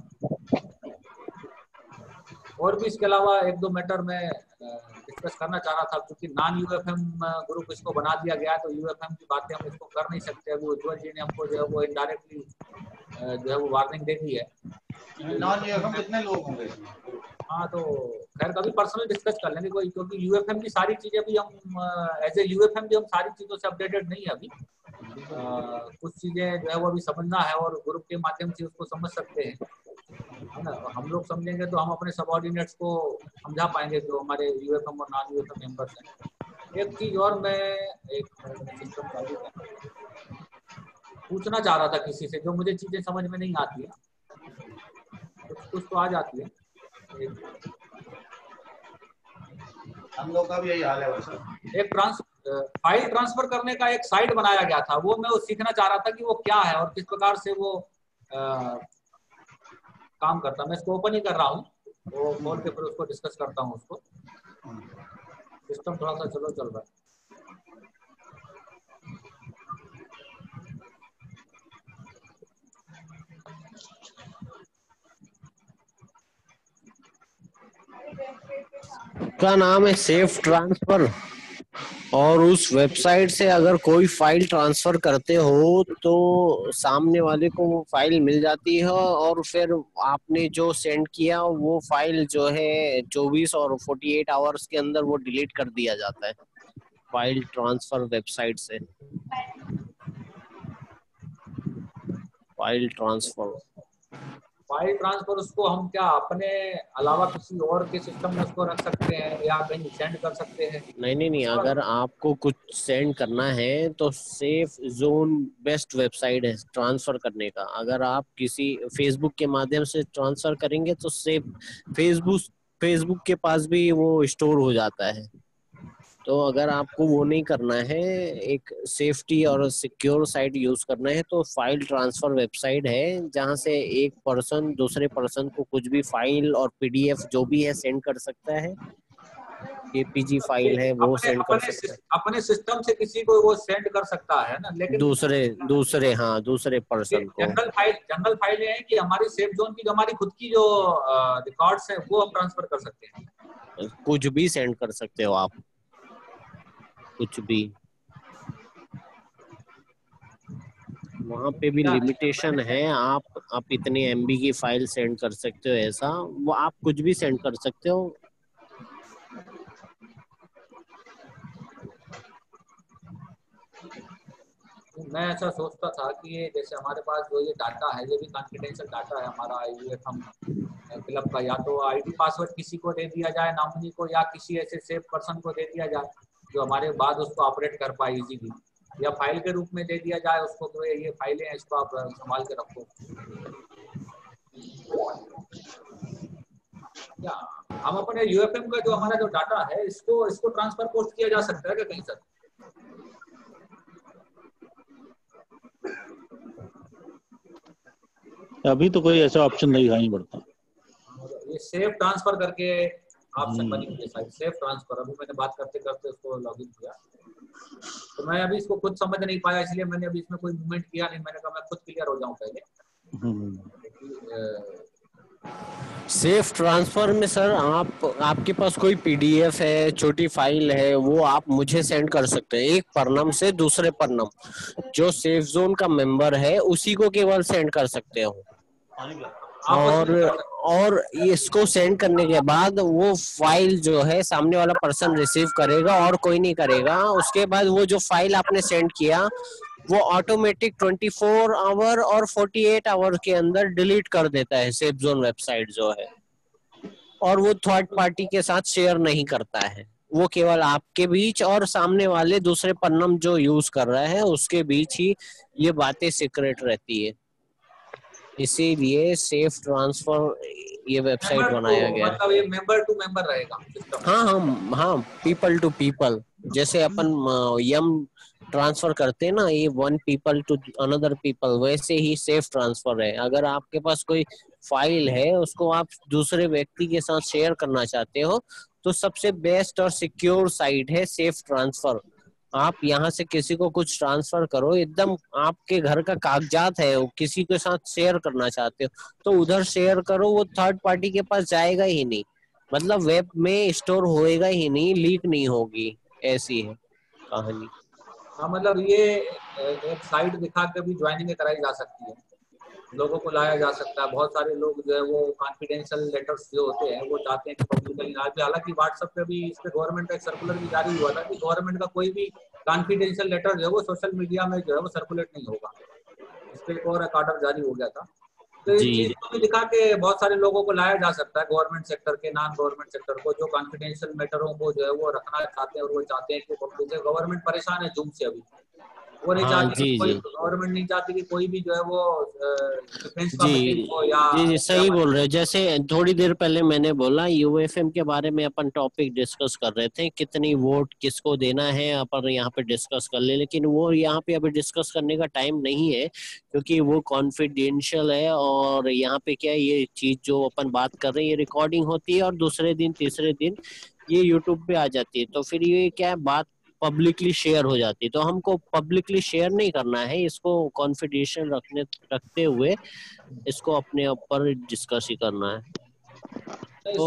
और भी इसके अलावा 1-2 मैटर में डिस्कस करना चाह रहा था, क्योंकि नॉन यूएफएम ग्रुप इसको बना दिया गया, तो यूएफएम की बातें हम इसको कर नहीं सकते। अभी उज्ज्वल जी ने हमको जो है वो इनडायरेक्टली जो है वो वार्निंग दे दी है। नॉन यूएफएम कितने लोग होंगे? हाँ, तो खैर कभी पर्सनल डिस्कस कर लेंगे कोई, क्योंकि यूएफएम की सारी चीजें भी हम एज ए यूएफएम भी हम सारी चीजों से अपडेटेड नहीं है अभी। कुछ चीजें जो है वो अभी समझना है और ग्रुप के माध्यम से उसको समझ सकते हैं, है ना। हम लोग समझेंगे तो हम अपने सबऑर्डिनेट्स को समझा पाएंगे जो हमारे यूएफएम और नॉन यूएफएम मेंबर्स हैं। एक चीज और मैं सिस्टम चालू पूछना चाह रहा था किसी से, जो मुझे चीजें समझ में नहीं आती है, कुछ तो आ जाती है। हम लोग का भी यही हाल है वैसे। एक फाइल ट्रांसफर करने का एक साइट बनाया गया था, वो मैं सीखना चाह रहा था कि वो क्या है और किस प्रकार से वो काम करता है। मैं इसको ओपन ही कर रहा हूँ, वो खोल के फिर उसको डिस्कस करता हूँ उसको। सिस्टम थोड़ा सा चल रहा है। का नाम है सेफ ट्रांसफर। और उस वेबसाइट से अगर कोई फाइल ट्रांसफर करते हो तो सामने वाले को वो फाइल मिल जाती है, और फिर आपने जो सेंड किया वो फाइल जो है 24 और 48 आवर्स के अंदर वो डिलीट कर दिया जाता है फाइल ट्रांसफर वेबसाइट से। फाइल ट्रांसफर उसको हम क्या अपने अलावा किसी और के सिस्टम में उसको रख सकते हैं या कहीं सेंड कर सकते हैं? नहीं, अगर आपको कुछ सेंड करना है तो सेफ जोन बेस्ट वेबसाइट है ट्रांसफर करने का। अगर आप किसी फेसबुक के माध्यम से ट्रांसफर करेंगे तो सेफ फेसबुक के पास भी वो स्टोर हो जाता है। तो अगर आपको वो नहीं करना है, एक सेफ्टी और सिक्योर साइट यूज करना है, तो फाइल ट्रांसफर वेबसाइट है जहां से एक पर्सन दूसरे पर्सन को कुछ भी फाइल और पीडीएफ जो भी है सेंड कर सकता है। केपीजी फाइल है वो सेंड कर सकता है। अपने सिस्टम से किसी को वो सेंड कर सकता है ना, लेकिन दूसरे पर्सन को। जनरल फाइल है कि हमारी सेफ जोन की जो हमारी खुद की जो रिकॉर्ड्स हैं वो हम ट्रांसफर कर सकते हैं। कुछ भी सेंड कर सकते हो आप, कुछ भी। वहाँ पे भी लिमिटेशन है, आप इतने एमबी की फाइल सेंड कर सकते हो, ऐसा वो आप कुछ भी सेंड कर सकते हो। मैं ऐसा सोचता था कि ये जैसे हमारे पास जो ये डाटा है ये भी कॉन्फिडेंशियल डाटा है हमारा यूएफएम क्लब का, या तो आईडी पासवर्ड किसी को दे दिया जाए नॉमिनी को, या किसी ऐसे सेफ पर्सन को दे दिया जाए जो हमारे बाद उसको ऑपरेट कर पाए इजीली, या फाइल के रूप में दे दिया जाए उसको तो ये फाइलें हैं इसको आप संभाल के रखो। या हम अपने यूएफएम का जो हमारा जो डाटा है इसको ट्रांसफर पोस्ट किया जा सकता है क्या कहीं सर? अभी तो कोई ऐसा ऑप्शन नहीं दिखाई पड़ता। ये सेफ ट्रांसफर करके ऑप्शन बनी हुई है साइट, सेफ ट्रांसफर। अभी मैंने बात करते करते उसको लॉगिन किया तो मैं अभी इसको खुद समझ नहीं पाया, इसलिए मैंने अभी इसमें कोई मूवमेंट किया नहीं। मैंने कहा मैं खुद क्लियर हो जाऊं पहले। सेफ ट्रांसफर में सर आपके पास कोई पीडीएफ है, छोटी फाइल है, वो आप मुझे सेंड कर सकते हैं एक परनम से दूसरे परनम। जो सेफ जोन का मेंबर है उसी को केवल सेंड कर सकते हो। और इसको सेंड करने के बाद वो फाइल जो है सामने वाला पर्सन रिसीव करेगा और कोई नहीं करेगा। उसके बाद वो जो फाइल आपने सेंड किया वो ऑटोमेटिक 24 आवर और 48 आवर के अंदर डिलीट कर देता है सेफ जोन वेबसाइट जो है, और वो थर्ड पार्टी के साथ शेयर नहीं करता है। वो केवल आपके बीच और सामने वाले दूसरे पन्नम जो यूज कर रहा है उसके बीच ही ये बातें सीक्रेट रहती है। इसीलिए सेफ ट्रांसफर ये वेबसाइट बनाया गया है। मतलब ये मेंबर टू मेंबर रहेगा। हाँ, पीपल टू पीपल। जैसे अपन यम ट्रांसफर करते हैं ना, ये one people to another people, वैसे ही सेफ ट्रांसफर है। अगर आपके पास कोई फाइल है उसको आप दूसरे व्यक्ति के साथ शेयर करना चाहते हो तो सबसे बेस्ट और सिक्योर साइट है सेफ ट्रांसफर। आप यहाँ से किसी को कुछ ट्रांसफर करो, एकदम आपके घर का कागजात है, वो किसी के साथ शेयर करना चाहते हो तो उधर शेयर करो, वो थर्ड पार्टी के पास जाएगा ही नहीं, मतलब वेब में स्टोर होएगा ही नहीं, लीक नहीं होगी। ऐसी है कहानी। हाँ, मतलब ये एक साइट दिखा के भी ज्वाइनिंग कराई जा सकती है, लोगों को लाया जा सकता है। बहुत सारे लोग जो है वो कॉन्फिडेंशियल लेटर्स जो होते हैं वो चाहते हैं कि पब्लिकली ना। हालांकि व्हाट्सएप पे भी इस पे गवर्नमेंट का एक सर्कुलर भी जारी हुआ था कि गवर्नमेंट का कोई भी कॉन्फिडेंशियल लेटर जो है वो सोशल मीडिया में जो है वो सर्कुलेट नहीं होगा। इस पे एक और एक ऑर्डर जारी हो गया था। तो इस चीज को भी दिखा के बहुत सारे लोगों को लाया जा सकता है, गवर्नमेंट सेक्टर के, नॉन गवर्नमेंट सेक्टर को, जो कॉन्फिडेंशियल मैटरों को जो है वो रखना चाहते हैं और वो चाहते हैं कि पब्लिक। गवर्नमेंट परेशान है जूम से, अभी वो नहीं चाहती, कोई गवर्नमेंट नहीं चाहती कि कोई भी जो है वो डिफेंस का मीटिंग हो या जी सही बोल रहे हैं। जैसे थोड़ी देर पहले मैंने बोला यूएफएम के बारे में अपन टॉपिक डिस्कस कर रहे थे, कितनी वोट किसको देना है अपन यहाँ पे डिस्कस कर ले, लेकिन वो यहाँ पे अभी डिस्कस करने का टाइम नहीं है क्योंकि वो कॉन्फिडेंशियल है। और यहाँ पे क्या है, ये चीज जो अपन बात कर रहे हैं ये रिकॉर्डिंग होती है और दूसरे दिन तीसरे दिन ये यूट्यूब पे आ जाती है, तो फिर ये क्या है बात पब्लिकली शेयर हो जाती है। तो हमको पब्लिकली शेयर नहीं करना है, इसको कॉन्फिडेंशियल रखते हुए इसको अपने ऊपर डिस्कस ही करना है। तो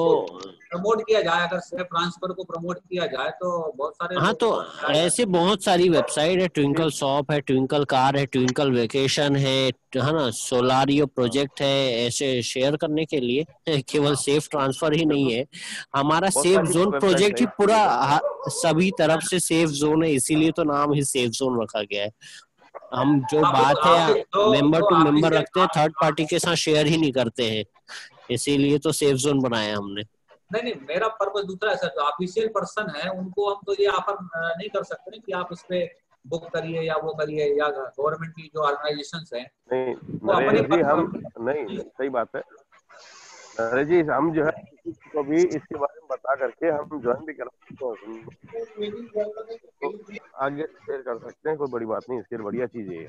प्रमोट किया जाए, अगर सेफ ट्रांसफर को प्रमोट किया जाए तो बहुत सारे हाँ, तो ऐसे बहुत सारी वेबसाइट है, ट्विंकल शॉप है, ट्विंकल कार है, ट्विंकल वेकेशन है ना, सोलारियो प्रोजेक्ट है, ऐसे शेयर करने के लिए। केवल सेफ ट्रांसफर ही नहीं है, हमारा बहुत सेफ सारी जोन वेबसाइट प्रोजेक्ट है ही पूरा इसकी। सभी तरफ से सेफ जोन है, इसीलिए तो नाम ही सेफ जोन रखा गया है। हम जो बात है मेंबर टू मेंबर रखते हैं, थर्ड पार्टी के साथ शेयर ही नहीं करते हैं, इसीलिए तो सेफ जोन बनाया हमने। नहीं, मेरा पर्पस दूसरा है सर। जो ऑफिशियल पर्सन है उनको हम तो ये ऑफर नहीं कर सकते कि आप इस पे बुक करिए या वो करिए, या गवर्नमेंट की जो ऑर्गेनाइजेशंस हैं नहीं वो अपनी नरेश जी, हम नहीं, सही बात है नरेश जी, हम जो है किसी को भी इसके बारे में बता करके हम ज्वाइन भी करा सकते हैं, तो आगे शेयर कर सकते हैं, कोई बड़ी बात नहीं, इसके बढ़िया चीज है।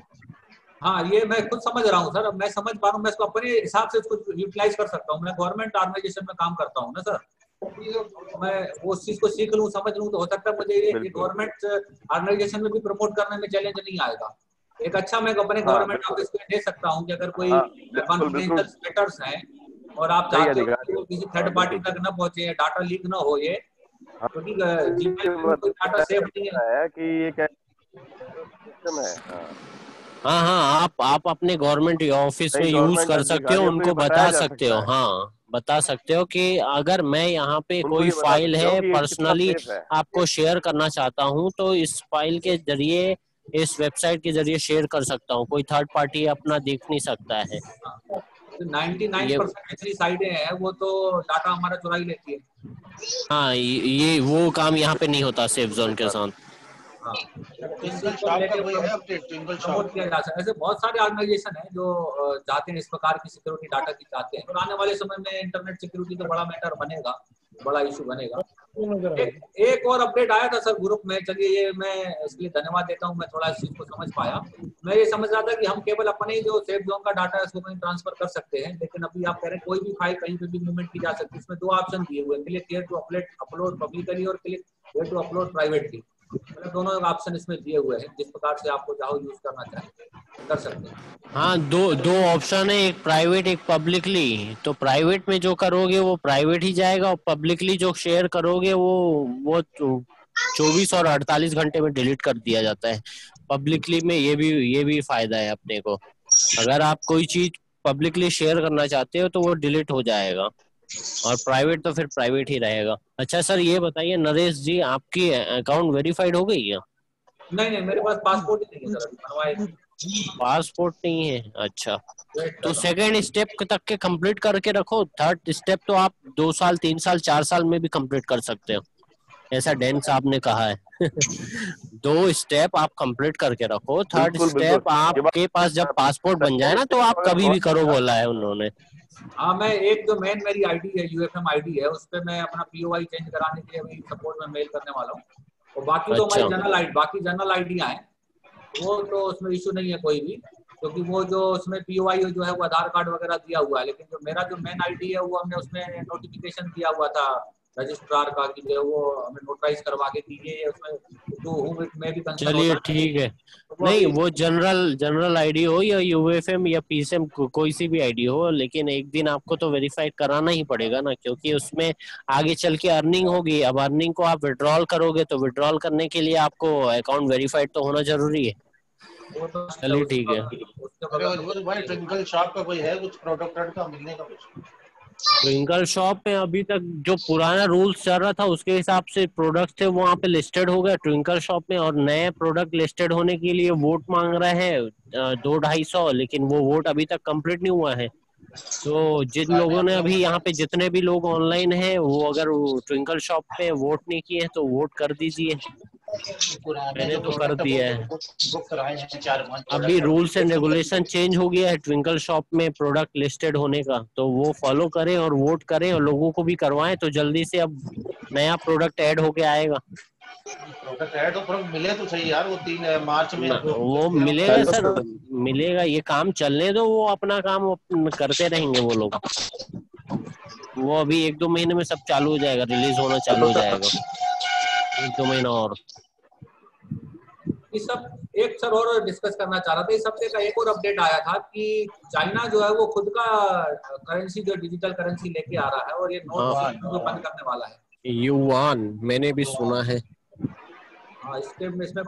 हाँ, ये मैं खुद समझ रहा हूँ सर। अब मैं समझ पा रहा हूँ, मैं इसको अपने हिसाब से इसको यूटिलाइज कर सकता हूँ। मैं गवर्नमेंट ऑर्गेनाइजेशन में काम करता हूँ ना सर, मैं उस चीज को सीख लूँ, समझ लूँ, तो हो सकता है मुझे ये गवर्नमेंट ऑर्गेनाइजेशन में भी प्रमोट करने में चैलेंज नहीं आएगा। एक अच्छा मैं अपने गवर्नमेंट ऑफिस में दे सकता हूँ कि अगर कोई कॉन्फिडेंशियल मैटर्स हैं और आप चाहते हो कि वो किसी थर्ड पार्टी तक न पहुंचे, डाटा लीक न हो, ये क्योंकि जीमेल में कोई डाटा सेफ नहीं है कि ये क्या सिस्टम है। हाँ, आप अपने गवर्नमेंट ऑफिस में यूज कर सकते हो, उनको बता सकते हो। हाँ, बता सकते हो कि अगर मैं यहाँ पे कोई फाइल है पर्सनली आपको शेयर करना चाहता हूँ, तो इस फाइल के जरिए, इस वेबसाइट के जरिए शेयर कर सकता हूँ, कोई थर्ड पार्टी अपना देख नहीं सकता है। 99% जितनी साइटें हैं वो तो डाटा हमारा चुरा ही लेती है। हाँ, ये वो काम यहाँ पे नहीं होता सेफ जोन के साथ। हाँ, प्रमोट किया जा सकता है। ऐसे बहुत सारे ऑर्गेनाइजेशन है जो चाहते हैं इस प्रकार की सिक्योरिटी डाटा की चाहते हैं, और आने वाले समय में इंटरनेट सिक्योरिटी तो बड़ा मैटर बनेगा, बड़ा इशू बनेगा। एक और अपडेट आया था सर ग्रुप में, चलिए ये मैं इसके लिए धन्यवाद देता हूँ, मैं थोड़ा इस चीज को समझ पाया। मैं ये समझ रहा था कि हम केवल अपने जो सेफ जोन का डाटा है उसको कहीं ट्रांसफर कर सकते हैं, लेकिन अभी आप कह रहे हैं कोई भी फाइल कहीं पे भी मूवमेंट की जा सकती है। इसमें दो ऑप्शन दिए हुए हैं, click here to upload publicly और click here to upload privately. मतलब दोनों ऑप्शन इसमें दिए हुए हैं, जिस प्रकार से आपको चाहो यूज करना चाहे कर सकते हैं। हाँ, दो ऑप्शन है, एक प्राइवेट एक पब्लिकली। तो प्राइवेट में जो करोगे वो प्राइवेट ही जाएगा, और पब्लिकली जो शेयर करोगे वो 24 और 48 घंटे में डिलीट कर दिया जाता है। पब्लिकली में ये भी फायदा है अपने को, अगर आप कोई चीज पब्लिकली शेयर करना चाहते हो तो वो डिलीट हो जाएगा, और प्राइवेट तो फिर प्राइवेट ही रहेगा। अच्छा सर, ये बताइए नरेश जी, आपकी अकाउंट वेरीफाइड हो गई है? नहीं, मेरे पास पासपोर्ट ही नहीं है सर, बनवाए। पासपोर्ट नहीं है? अच्छा, तो सेकंड स्टेप तक के कंप्लीट करके रखो, थर्ड स्टेप तो आप 2 साल 3 साल 4 साल में भी कंप्लीट कर सकते हो, ऐसा डैन साहब ने कहा है। 2 स्टेप आप कंप्लीट करके रखो, थर्ड स्टेप आपके पास जब पासपोर्ट बन जाए ना तो आप कभी भी करो, बोला है उन्होंने। हाँ, मैं एक जो मेन मेरी आईडी है UFM आईडी है, उस पे मैं अपना POI चेंज कराने के लिए अभी सपोर्ट में मेल करने वाला हूँ। और बाकी तो हमारी जनरल आईडियाँ हैं, वो तो उसमें इशू नहीं है कोई भी, क्योंकि वो जो उसमें POI जो है वो आधार कार्ड वगैरह दिया हुआ है। लेकिन जो मेरा जो मेन आईडी है वो हमने उसमें नोटिफिकेशन किया हुआ था रजिस्ट्रार का कि जो वो हमें नोटराइज करवा के दीजिए, उसमें चलिए ठीक है। नहीं, वो जनरल आईडी हो या UFM या PSM कोई सी भी आईडी हो, लेकिन एक दिन आपको तो वेरीफाई कराना ही पड़ेगा ना, क्योंकि उसमें आगे चल के अर्निंग होगी। अब अर्निंग को आप विड्रॉल करोगे तो विड्रॉल करने के लिए आपको अकाउंट वेरीफाइड तो होना जरूरी है। चलिए ठीक है। भाई ट्विंकल शॉप का कोई है कुछ प्रोडक्ट का मिलने का कुछ? ट्विंकल शॉप में अभी तक जो पुराना रूल्स चल रहा था उसके हिसाब से प्रोडक्ट थे वहाँ पे लिस्टेड हो गए ट्विंकल शॉप में, और नए प्रोडक्ट लिस्टेड होने के लिए वोट मांग रहे हैं 200-250, लेकिन वो वोट अभी तक कंप्लीट नहीं हुआ है। तो जिन लोगों ने अभी यहाँ पे जितने भी लोग ऑनलाइन हैं वो अगर ट्विंकल शॉप पे वोट नहीं किए हैं तो वोट कर दीजिए। मैंने तो कर दिया है। अभी रूल्स एंड रेगुलेशन चेंज हो गया है ट्विंकल शॉप में प्रोडक्ट लिस्टेड होने का, तो वो फॉलो करें और वोट करें और लोगों को भी करवाएं, तो जल्दी से अब नया प्रोडक्ट ऐड होके आएगा। प्रोडक्ट ऐड तो मिले तो सही यार, वो 3 मार्च में वो मिलेगा सर, मिलेगा। ये काम चलने दो, वो अपना काम करते रहेंगे वो लोग। वो अभी 1-2 महीने में सब चालू हो जाएगा, रिलीज होना चालू हो जाएगा, 1-2 महीना और। इस सब एक सर और डिस्कस करना चाह रहा था। इस हफ्ते का एक और अपडेट आया था कि चाइना जो है वो खुद का करेंसी जो डिजिटल करेंसी लेके आ रहा है और ये नोट सिस्टम जो बंद करने वाला है। युआन मैंने भी सुना है। हाँ, इसमें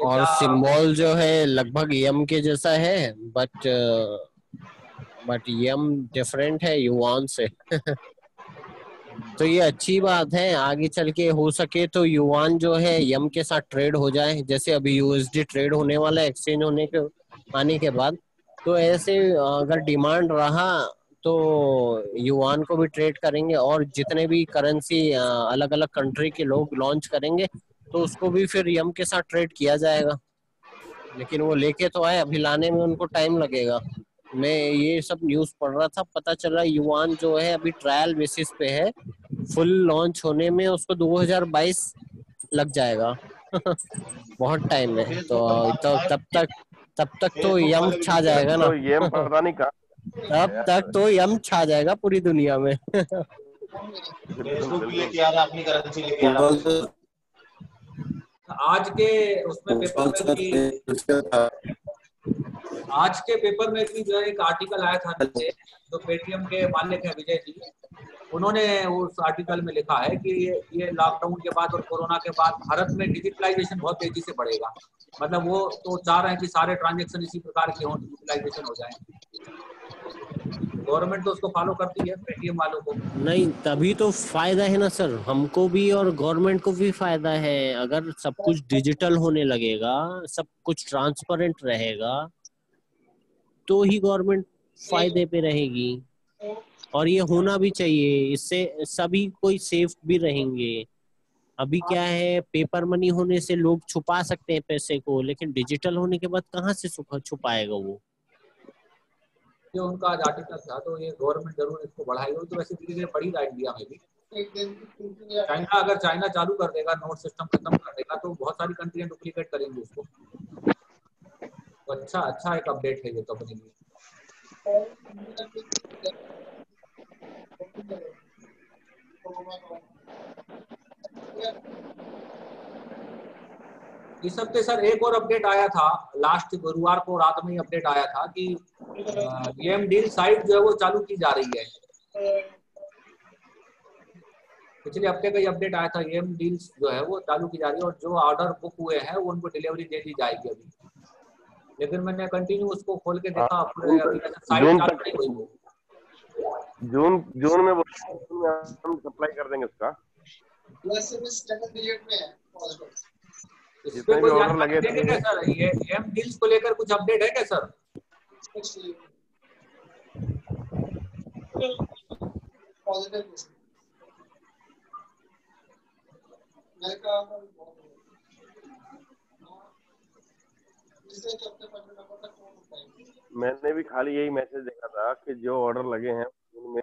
और सिंबल जो है लगभग यम के जैसा है, बट यम डिफरेंट है युआन से। तो ये अच्छी बात है, आगे चल के हो सके तो युआन जो है यम के साथ ट्रेड हो जाए, जैसे अभी यूएसडी ट्रेड होने वाला है एक्सचेंज होने के आने के बाद। तो ऐसे अगर डिमांड रहा तो युआन को भी ट्रेड करेंगे, और जितने भी करेंसी अलग अलग कंट्री के लोग लॉन्च करेंगे तो उसको भी फिर यम के साथ ट्रेड किया जाएगा। लेकिन वो लेके तो आए, अभी लाने में उनको टाइम लगेगा। मैं ये सब न्यूज पढ़ रहा था, पता चला युआन जो है अभी ट्रायल बेसिस पे है, फुल लॉन्च होने में उसको 2022 लग जाएगा। बहुत टाइम है। तो तब तक तो यम छा जाएगा ना। तो ये पता नहीं कहाँ तब तक तो यम छा जाएगा पूरी दुनिया में। फेसबुक भी लेके आ रहा है, अपनी करेंसी लेके आ रहा है। आज के उसमें पेपर में भी, आज के पेपर में भी जो है एक आर्टिकल आया था नीचे, जो पेटीएम के मालिक हैं विजय जी, उन्होंने उस आर्टिकल में लिखा है कि ये लॉकडाउन के बाद और कोरोना के बाद भारत में डिजिटलाइजेशन बहुत तेजी से बढ़ेगा। मतलब वो तो चाह रहे हैं कि सारे ट्रांजैक्शन इसी प्रकार के हों, डिजिटलाइजेशन हो जाए। गवर्नमेंट तो उसको फॉलो करती है, पेटीएम वालों को। नहीं, तभी तो फायदा है ना सर, हमको भी और गवर्नमेंट को भी फायदा है। अगर सब कुछ डिजिटल होने लगेगा, सब कुछ ट्रांसपेरेंट रहेगा, तो ही गवर्नमेंट फायदे पे रहेगी। और ये होना भी चाहिए, इससे सभी कोई सेफ भी रहेंगे। अभी क्या है, पेपर मनी होने से लोग छुपा सकते हैं पैसे को, लेकिन डिजिटल होने के बाद कहाँ से छुपाएगा वो। ये उनका आज आर्टिकल था, तो ये गवर्नमेंट जरूर इसको बढ़ाएगी। तो वैसे धीरे धीरे बढ़ी रहा इंडिया में भी। चाइना अगर चाइना चालू कर देगा, नोट सिस्टम खत्म कर देगा, तो बहुत सारी कंट्रियां डुप्लीकेट करेंगी उसको। तो अच्छा एक अपडेट है ये तो अपने लिए। इस हफ्ते सर एक और अपडेट आया था, लास्ट गुरुवार को रात में ही अपडेट आया था कि एम डील साइट जो है वो चालू की जा रही है। पिछले हफ्ते का ये अपडेट आया था, एम डील्स जो है वो चालू की जा रही है, और जो ऑर्डर बुक हुए हैं वो उनको डिलीवरी दे दी जाएगी अभी। लेकिन मैंने कंटिन्यू उसको खोल के देखा, अभी साइट चालू नहीं हुई वो। जून में हम सप्लाई कर देंगे उसका। इस पे कोई जानकारी देंगे क्या सर? ये एम डील्स को लेकर कुछ अपडेट है क्या सर? मैंने भी खाली यही मैसेज देखा था कि जो ऑर्डर लगे हैं उनमें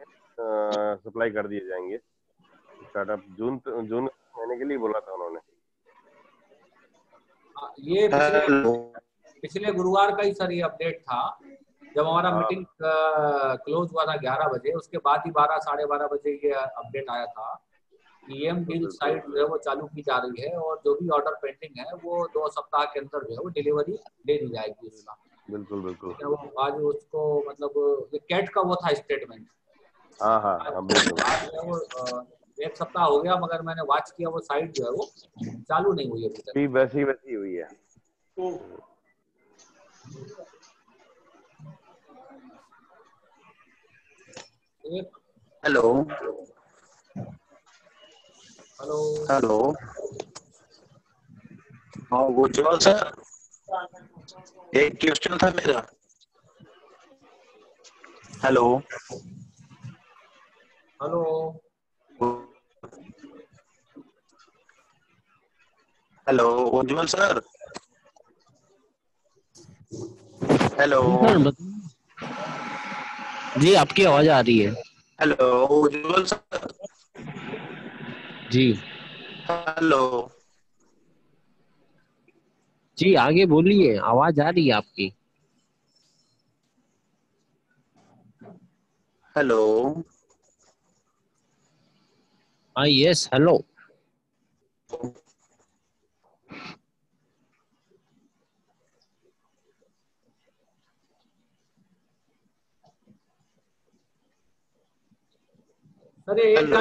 सप्लाई कर दिए जाएंगे। स्टार्टअप जून महीने के लिए बोला था उन्होंने। ये पिछले गुरुवार का ही सर ये अपडेट था, जब हमारा मीटिंग क्लोज हुआ था 11 बजे। उसके बाद ही 12 साढ़े 12 बजे ये अपडेट आया था कि एम डील साइट जो है वो चालू की जा रही है, और जो भी ऑर्डर पेंडिंग है वो 2 सप्ताह के अंदर जो है वो डिलीवरी दे दी जाएगी उसका। बिल्कुल बिल्कुल। वो आज उसको मतलब ये कैट का वो था स्टेटमेंट। हाँ बिल्कुल। वो 1 सप्ताह हो गया, मगर मैंने वॉच किया वो साइट जो है वो चालू नहीं हुई अभी तक। वैसी हुई है। हेलो हेलो, हाँ उज्जवल सर, एक क्वेश्चन था मेरा। हेलो हेलो हेलो उज्जवल सर, हेलो जी, आपकी आवाज आ रही है। हेलो उज्जवल सर जी। हेलो जी, आगे बोलिए, आवाज आ रही है आपकी। हेलो हाँ, यस, हेलो। अरे हेलो।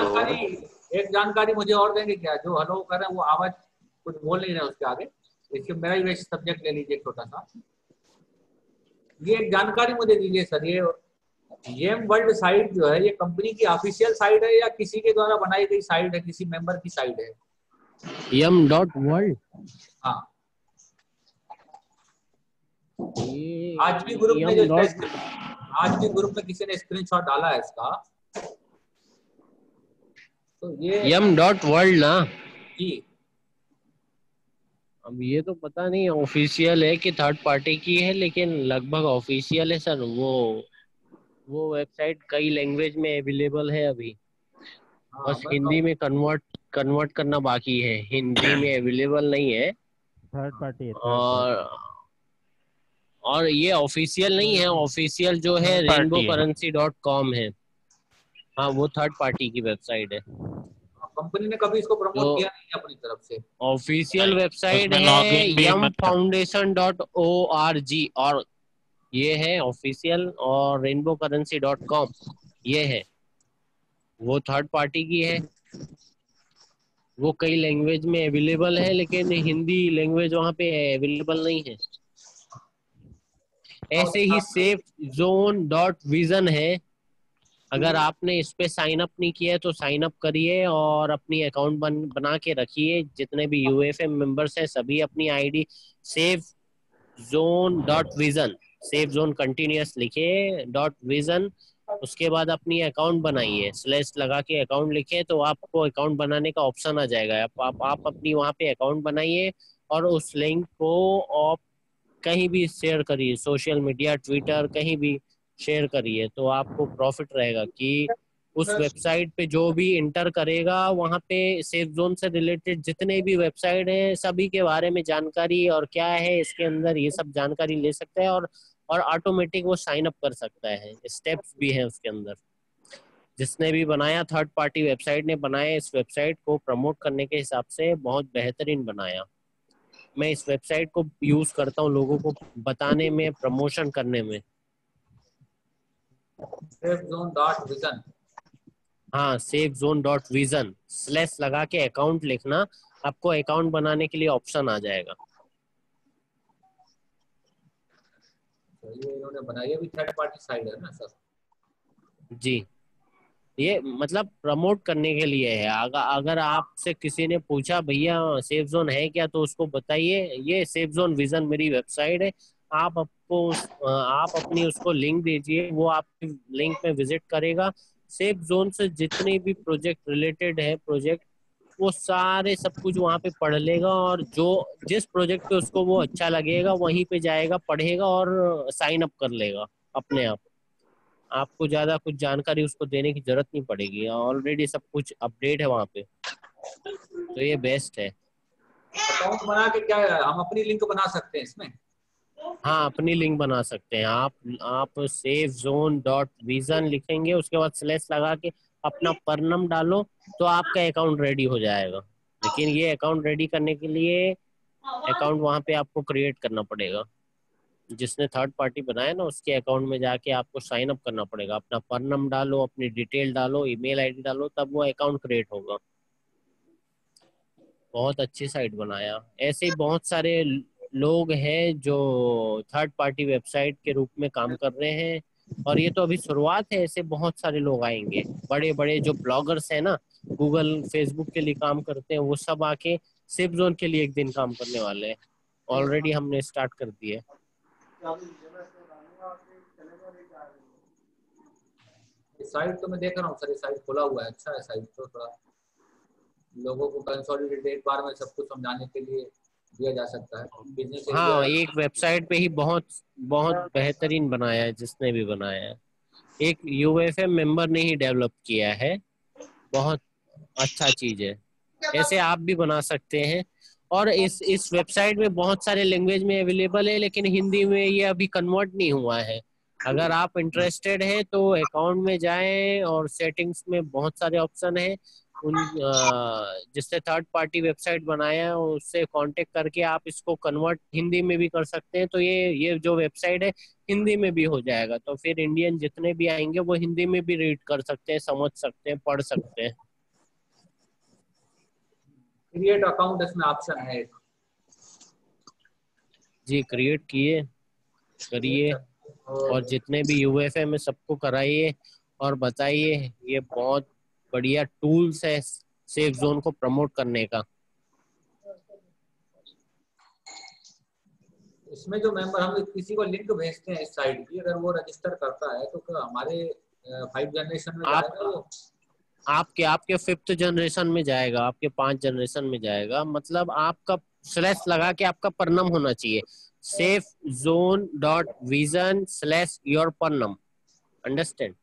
एक जानकारी मुझे और देंगे क्या? जो हेलो कर रहे हैं वो आवाज कुछ बोल नहीं रहे उसके आगे। इसके मेरा ही वेस्ट सब्जेक्ट ले लीजिए छोटा सा। ये एक जानकारी मुझे दीजिए सर, ये येम वर्ल्ड साइट जो है ये कंपनी की ऑफिशियल साइट है या किसी के द्वारा बनाई गई साइट है, किसी मेंबर की साइट है? yum.world। हाँ, ये आज भी ग्रुप में yum. आज भी ग्रुप में किसी ने स्क्रीनशॉट डाला है इसका, तो ये yum.world ना। जी अब ये तो पता नहीं ऑफिशियल है कि थर्ड पार्टी की है, लेकिन लगभग ऑफिशियल है सर। वो वेबसाइट कई लैंग्वेज में अवेलेबल है अभी, हाँ, बस हिंदी में कन्वर्ट करना बाकी है। हिंदी में अवेलेबल नहीं है। थर्ड पार्टी है। और ये ऑफिशियल नहीं है। ऑफिशियल जो है rainbowcurrency.com है। हाँ, वो थर्ड पार्टी की वेबसाइट है। कंपनी ने कभी इसको प्रमोट किया नहीं अपनी तरफ से। ऑफिशियल वेबसाइट उसमें है लॉगिन भी मत कर। yumfoundation.org और ये है ऑफिशियल, और rainbowcurrency.com ये है, वो थर्ड पार्टी की है। वो कई लैंग्वेज में अवेलेबल है, लेकिन हिंदी लैंग्वेज वहाँ पे अवेलेबल नहीं है। ऐसे ही सेफ जोन डॉट विजन है। अगर आपने इस पे साइन अप नहीं किया है तो साइन अप करिए और अपनी अकाउंट बना के रखिए। जितने भी यूएफएम मेंबर्स हैं सभी अपनी ID safe zone dot vision, safe zone continuous लिखे डॉट विजन, उसके बाद अपनी अकाउंट बनाइए, स्लैश लगा के अकाउंट लिखे तो आपको अकाउंट बनाने का ऑप्शन आ जाएगा। आप अपनी वहाँ पे अकाउंट बनाइए और उस लिंक को आप कहीं भी शेयर करिए, सोशल मीडिया, ट्विटर, कहीं भी शेयर करिए, तो आपको प्रॉफिट रहेगा कि उस वेबसाइट पे जो भी इंटर करेगा वहाँ पे सेफ जोन से रिलेटेड जितने भी वेबसाइट है सभी के बारे में जानकारी और क्या है इसके अंदर ये सब जानकारी ले सकता है, और ऑटोमेटिक वो साइन अप कर सकता है। स्टेप्स भी हैं उसके अंदर। जिसने भी बनाया, थर्ड पार्टी वेबसाइट ने बनाया, इस वेबसाइट को प्रमोट करने के हिसाब से बहुत बेहतरीन बनाया। मैं इस वेबसाइट को यूज करता हूँ लोगों को बताने में, प्रमोशन करने में। Safe zone dot vision. हाँ, safe zone dot vision slash लगा के अकाउंट लिखना, आपको अकाउंट बनाने के लिए ऑप्शन आ जाएगा। ये इन्होंने बनाई है, भी थर्ड पार्टी साइट है ना सर? जी, ये मतलब प्रमोट करने के लिए है। अगर आपसे किसी ने पूछा भैया सेफ जोन है क्या, तो उसको बताइए ये सेफ जोन विजन मेरी वेबसाइट है। आप अपनी उसको लिंक दीजिए, वो आपकी लिंक में विजिट करेगा। सेफ जोन से जितने भी प्रोजेक्ट रिलेटेड है वो सारे सब कुछ वहाँ पे पढ़ लेगा, और जो जिस प्रोजेक्ट पे उसको वो अच्छा लगेगा वहीं पे जाएगा, पढ़ेगा और साइन अप कर लेगा अपने आप। आपको ज्यादा कुछ जानकारी उसको देने की जरूरत नहीं पड़ेगी, ऑलरेडी सब कुछ अपडेट है वहाँ पे, तो ये बेस्ट है। अकाउंट बना के क्या है, हम अपनी लिंक बना सकते हैं इसमें? हाँ, अपनी लिंक बना सकते हैं आप सेफ जोन डॉट विजन लिखेंगे, उसके बाद स्लैश लगा के अपना परनम डालो तो आपका अकाउंट रेडी हो जाएगा। लेकिन ये अकाउंट रेडी करने के लिए अकाउंट वहाँ पे आपको क्रिएट करना पड़ेगा। जिसने थर्ड पार्टी बनाया ना उसके अकाउंट में जाके आपको साइन अप करना पड़ेगा। अपना परनम डालो, अपनी डिटेल डालो, ईमेल आईडी डालो, तब वो अकाउंट क्रिएट होगा। बहुत अच्छी साइट बनाया। ऐसे ही बहुत सारे लोग हैं जो थर्ड पार्टी वेबसाइट के रूप में काम कर रहे हैं, और ये तो अभी शुरुआत है। ऐसे बहुत सारे लोग आएंगे, बड़े बड़े जो ब्लॉगर्स हैं ना, गूगल फेसबुक के लिए काम करते हैं, वो सब आके सेफ जोन के लिए एक दिन काम करने वाले हैं। ऑलरेडी हमने स्टार्ट कर दिए। साइट तो मैं देख रहा हूँ सर, ये साइट खुला हुआ है, अच्छा है साइट। तो थोड़ा लोगों को कंसोलिडेटेड एक बार में सब कुछ समझाने के लिए दिया जा सकता है। बिजनेस हाँ, एक वेबसाइट पे ही बहुत बहुत बेहतरीन बनाया है जिसने भी बनाया है। एक यूएफएम मेंबर ने ही डेवलप किया है, बहुत अच्छा चीज है। ऐसे आप भी बना सकते हैं। और इस वेबसाइट में बहुत सारे लैंग्वेज में अवेलेबल है, लेकिन हिंदी में ये अभी कन्वर्ट नहीं हुआ है। अगर आप इंटरेस्टेड हैं तो अकाउंट में जाएं और सेटिंग्स में बहुत सारे ऑप्शन हैं, जिससे थर्ड पार्टी वेबसाइट बनाया है उससे कांटेक्ट करके आप इसको कन्वर्ट हिंदी में भी कर सकते हैं। तो ये जो वेबसाइट है हिंदी में भी हो जाएगा, तो फिर इंडियन जितने भी आएंगे वो हिंदी में भी रीड कर सकते हैं, समझ सकते हैं, पढ़ सकते हैं। क्रिएट अकाउंट इसमें ऑप्शन है एक। जी क्रिएट किए, करिए और जितने भी यूएफए में सबको कराइए और बताइए। ये बहुत बढ़िया टूल्स है सेफ जोन को प्रमोट करने का। इसमें जो मेंबर, हम किसी को लिंक भेजते हैं इस साइट की, अगर वो रजिस्टर करता है तो क्या हमारे 5 जनरेशन में जाएगा वो? आपके 5th जनरेशन में जाएगा, आपके 5 जनरेशन में जाएगा। मतलब आपका स्लैश लगा के आपका परनम होना चाहिए, safezone.vision/your-pernam, अंडरस्टैंड?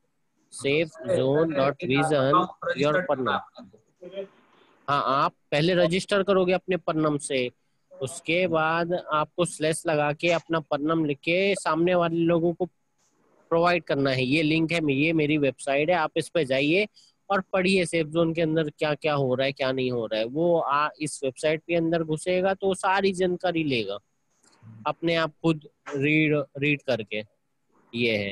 safezone.vision/your-pernam। हाँ, आप पहले रजिस्टर करोगे अपने परनम से, उसके बाद आपको स्लैश लगा के अपना परनम लिख के सामने वाले लोगों को प्रोवाइड करना है। ये लिंक है, ये मेरी वेबसाइट है, आप इस पे जाइए और पढ़िए सेफ जोन के अंदर क्या क्या हो रहा है, क्या नहीं हो रहा है। वो इस वेबसाइट के अंदर घुसेगा तो सारी जानकारी लेगा अपने आप खुद रीड करके। ये है।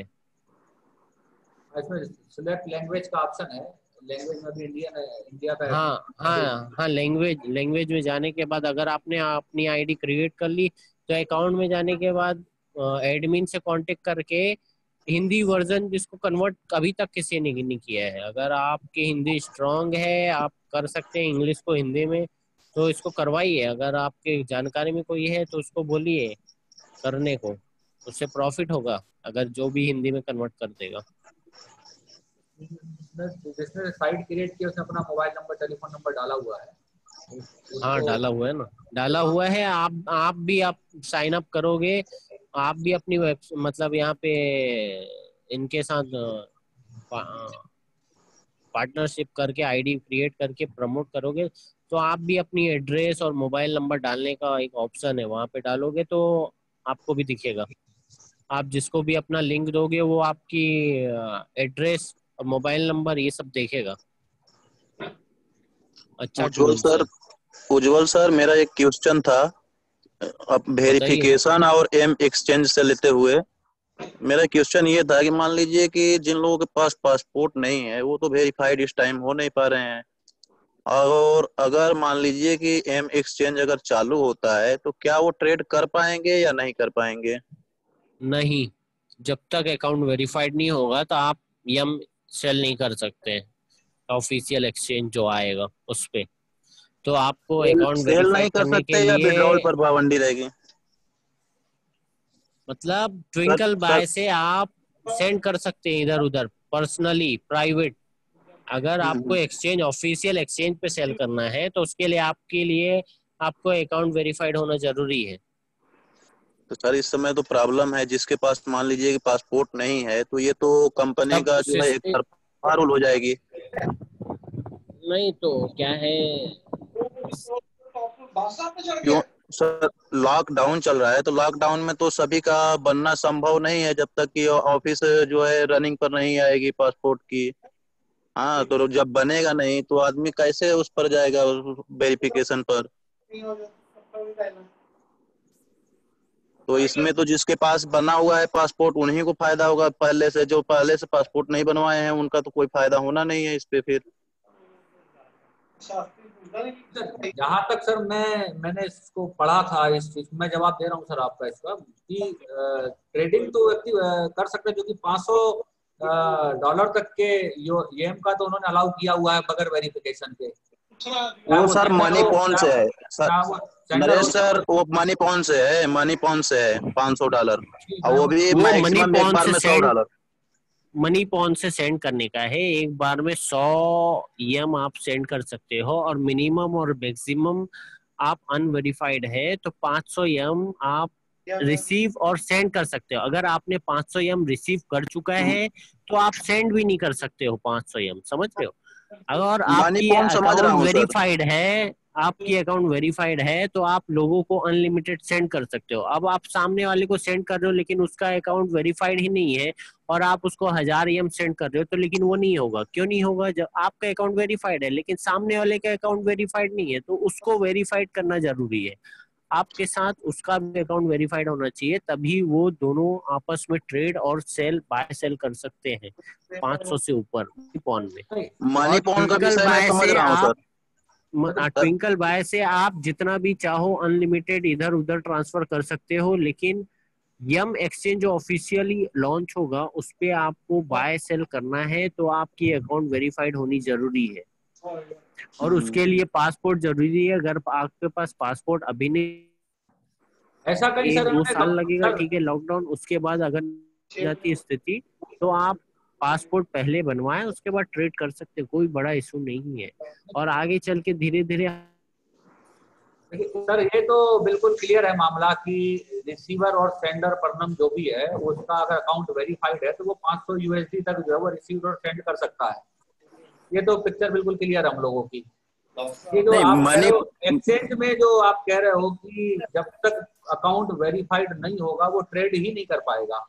इसमें सिलेक्ट लैंग्वेज का ऑप्शन है, लैंग्वेज में भी इंडिया का। हाँ, लैंग्वेज में जाने के बाद अगर आपने अपनी आईडी क्रिएट कर ली तो अकाउंट में जाने के बाद एडमिन से कांटेक्ट करके हिंदी वर्जन जिसको कन्वर्ट अभी तक किसी ने नहीं किया है, अगर आपकी हिंदी स्ट्रांग है आप कर सकते हैं इंग्लिश को हिंदी में, तो इसको करवाइए। अगर आपके जानकारी में कोई है तो उसको बोलिए करने को, उससे प्रॉफिट होगा अगर जो भी हिंदी में कन्वर्ट कर देगा। जिसने साइट क्रिएट की उसने अपना मोबाइल नंबर, टेलीफोन नंबर डाला हुआ है। हाँ डाला हुआ है ना, डाला हुआ है। आप भी साइन अप करोगे, आप भी अपनी मतलब यहाँ पे इनके साथ पार्टनरशिप करके आईडी क्रिएट करके प्रमोट करोगे तो आप भी अपनी एड्रेस और मोबाइल नंबर डालने का एक ऑप्शन है, वहाँ पे डालोगे तो आपको भी दिखेगा। आप जिसको भी अपना लिंक दोगे वो आपकी एड्रेस और मोबाइल नंबर ये सब देखेगा। अच्छा उज्जवल सर मेरा एक क्वेश्चन था, अब वेरिफिकेशन और एम एक्सचेंज से लेते हुए मेरा क्वेश्चन ये था कि मान लीजिए कि जिन लोगों के पास पासपोर्ट नहीं है वो तो वेरीफाइड इस टाइम हो नहीं पा रहे हैं, और अगर मान लीजिए कि एम एक्सचेंज अगर चालू होता है तो क्या वो ट्रेड कर पाएंगे या नहीं कर पाएंगे? नहीं, जब तक अकाउंट वेरीफाइड नहीं होगा तो आप एम सेल नहीं कर सकते ऑफिशियल एक्सचेंज जो आएगा उस पे। तो आपको अकाउंट वेरीफाई करने के लिए विड्रॉल पर पाबंदी रहेगी। मतलब ट्विंकल बाय से आप सेंड कर सकते हैं इधर उधर पर्सनली प्राइवेट। अगर आपको एक्सचेंज ऑफिशियल एक्सचेंज पे सेल करना है तो उसके लिए आपको अकाउंट वेरीफाइड होना जरूरी है। तो सर इस समय तो प्रॉब्लम है, जिसके पास मान लीजिए कि पासपोर्ट नहीं है तो ये तो कंपनी का जो है एक रूल हो जाएगी। नहीं तो क्या है, क्यों सर लॉकडाउन चल रहा है तो लॉकडाउन में तो सभी का बनना संभव नहीं है जब तक कि ऑफिस जो है रनिंग पर नहीं आएगी पासपोर्ट की। हाँ तो जब बनेगा नहीं तो आदमी कैसे उस पर जाएगा वेरिफिकेशन पर? तो इसमें तो जिसके पास बना हुआ है पासपोर्ट उन्हीं को फायदा होगा, पहले से जो पहले से पासपोर्ट नहीं बनवाए हैं उनका तो कोई फायदा होना नहीं है इस पे। फिर जहाँ तक सर मैंने इसको पढ़ा था, इस चीज मैं जवाब दे रहा हूँ सर आपका इसका, कि ट्रेडिंग तो व्यक्ति कर सकते हैं जो कि $500 तक के येम का तो उन्होंने अलाउ किया हुआ है बगैर वेरिफिकेशन के। वो सर मनी पॉन से है नरेश सर, वो मनी पॉन से है, मनी पॉन से है $500 और वो भी मैक्सिमम एक बार में $100। मनी पॉन से सेंड करने का है, एक बार में 100 EM आप सेंड कर सकते हो और मिनिमम और मैक्सिमम आप अनवेरिफाइड है तो 500 EM आप रिसीव और सेंड कर सकते हो। अगर आपने 500 EM रिसीव कर चुका है तो आप सेंड भी नहीं कर सकते हो 500 EM, समझ रहे हो? अगर आपकी अकाउंट वेरीफाइड है, आपकी अकाउंट वेरीफाइड है तो आप लोगों को अनलिमिटेड सेंड कर सकते हो। अब आप सामने वाले को सेंड कर रहे हो लेकिन उसका अकाउंट वेरीफाइड ही नहीं है और आप उसको 1000 EM सेंड कर रहे हो, तो लेकिन वो नहीं होगा। क्यों नहीं होगा? जब आपका अकाउंट वेरीफाइड है लेकिन सामने वाले का अकाउंट वेरीफाइड नहीं है, तो उसको वेरीफाइड करना जरूरी है। आपके साथ उसका भी अकाउंट वेरीफाइड होना चाहिए, तभी वो दोनों आपस में ट्रेड और सेल बाय सेल कर सकते हैं 500 से ऊपर पॉन में। मनी पॉन का विषय मैं समझ रहा हूँ सर। ट्विंकल बाय से आप जितना भी चाहो अनलिमिटेड इधर उधर ट्रांसफर कर सकते हो, लेकिन यम एक्सचेंज जो ऑफिशियली लॉन्च होगा उस पे आपको बाय सेल करना है, तो आपकी अकाउंट वेरीफाइड होनी जरूरी है। और उसके लिए पासपोर्ट जरूरी है। अगर आपके पास पासपोर्ट अभी नहीं, ऐसा कहीं सर 1-2 साल लगेगा, ठीक है, लॉकडाउन, उसके बाद अगर जाती है स्थिति तो आप पासपोर्ट पहले बनवाएं, उसके बाद ट्रेड कर सकते हैं, कोई बड़ा इशू नहीं है। और आगे चल के धीरे धीरे सर ये तो बिल्कुल क्लियर है मामला कि रिसीवर और सेंडर परनम जो भी है उसका अगर अकाउंट वेरीफाइड है तो वो 500 USD तक जो है वो रिसीव और सेंड कर सकता है। ये तो पिक्चर बिल्कुल क्लियर है हम लोगों की। ये जो आप कह रहे हो एक्सचेंज में जो आप कह रहे हो कि जब तक अकाउंट वेरीफाइड नहीं होगा वो ट्रेड ही नहीं कर पाएगा,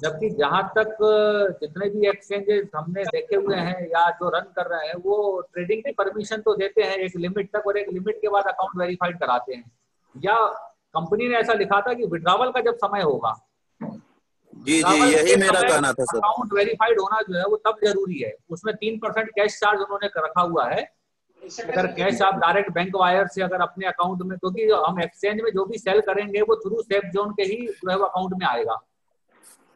जबकि जहां तक जितने भी एक्सचेंजेस हमने देखे हुए हैं या जो रन कर रहे हैं वो ट्रेडिंग की परमिशन तो देते हैं एक लिमिट तक, और एक लिमिट के बाद अकाउंट वेरीफाइड कराते हैं। या कंपनी ने ऐसा लिखा था कि विड्रॉवल का जब समय होगा, जी यही मेरा कहना था सर, अकाउंट वेरीफाइड होना जो है वो तब जरूरी है। उसमें 3% कैश चार्ज उन्होंने रखा हुआ है। अगर कैश आप डायरेक्ट बैंक वायर से अगर अपने अकाउंट में, क्योंकि हम एक्सचेंज में जो भी सेल करेंगे वो थ्रू सेफ जोन के ही जो है वो अकाउंट में आएगा।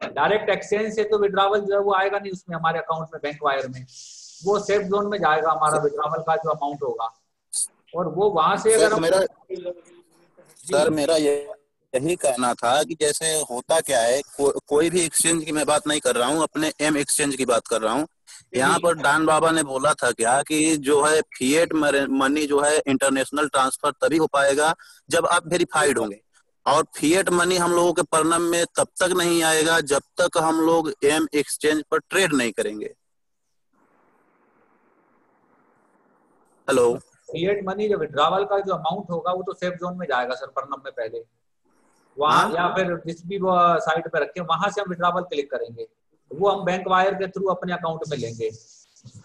डायरेक्ट एक्सचेंज से तो विड्रॉवल जो है वो आएगा नहीं उसमें हमारे अकाउंट में बैंक वायर में, वो सेफ जोन में जाएगा हमारा विड्रॉवल का जो अमाउंट होगा। और वो वहां से अगर सर मेरा यही कहना था कि जैसे होता क्या है, कोई भी एक्सचेंज की मैं बात नहीं कर रहा हूँ, अपने एम एक्सचेंज की बात कर रहा हूँ। यहाँ पर डान बाबा ने बोला था क्या कि जो है फिएट मनी जो है इंटरनेशनल ट्रांसफर तभी हो पाएगा जब आप वेरीफाइड होंगे, और फिएट मनी हम लोगों के परनम में तब तक नहीं आएगा जब तक हम लोग एम एक्सचेंज पर ट्रेड नहीं करेंगे। हेलो, फिएट मनी जो विड्रॉवल का जो अमाउंट होगा वो तो सेफ जोन में जाएगा सर परनम में पहले, वहां या फिर जिस भी साइट पे रखे वहां से हम विड्रॉवल क्लिक करेंगे, वो हम बैंक वायर के थ्रू अपने अकाउंट में लेंगे।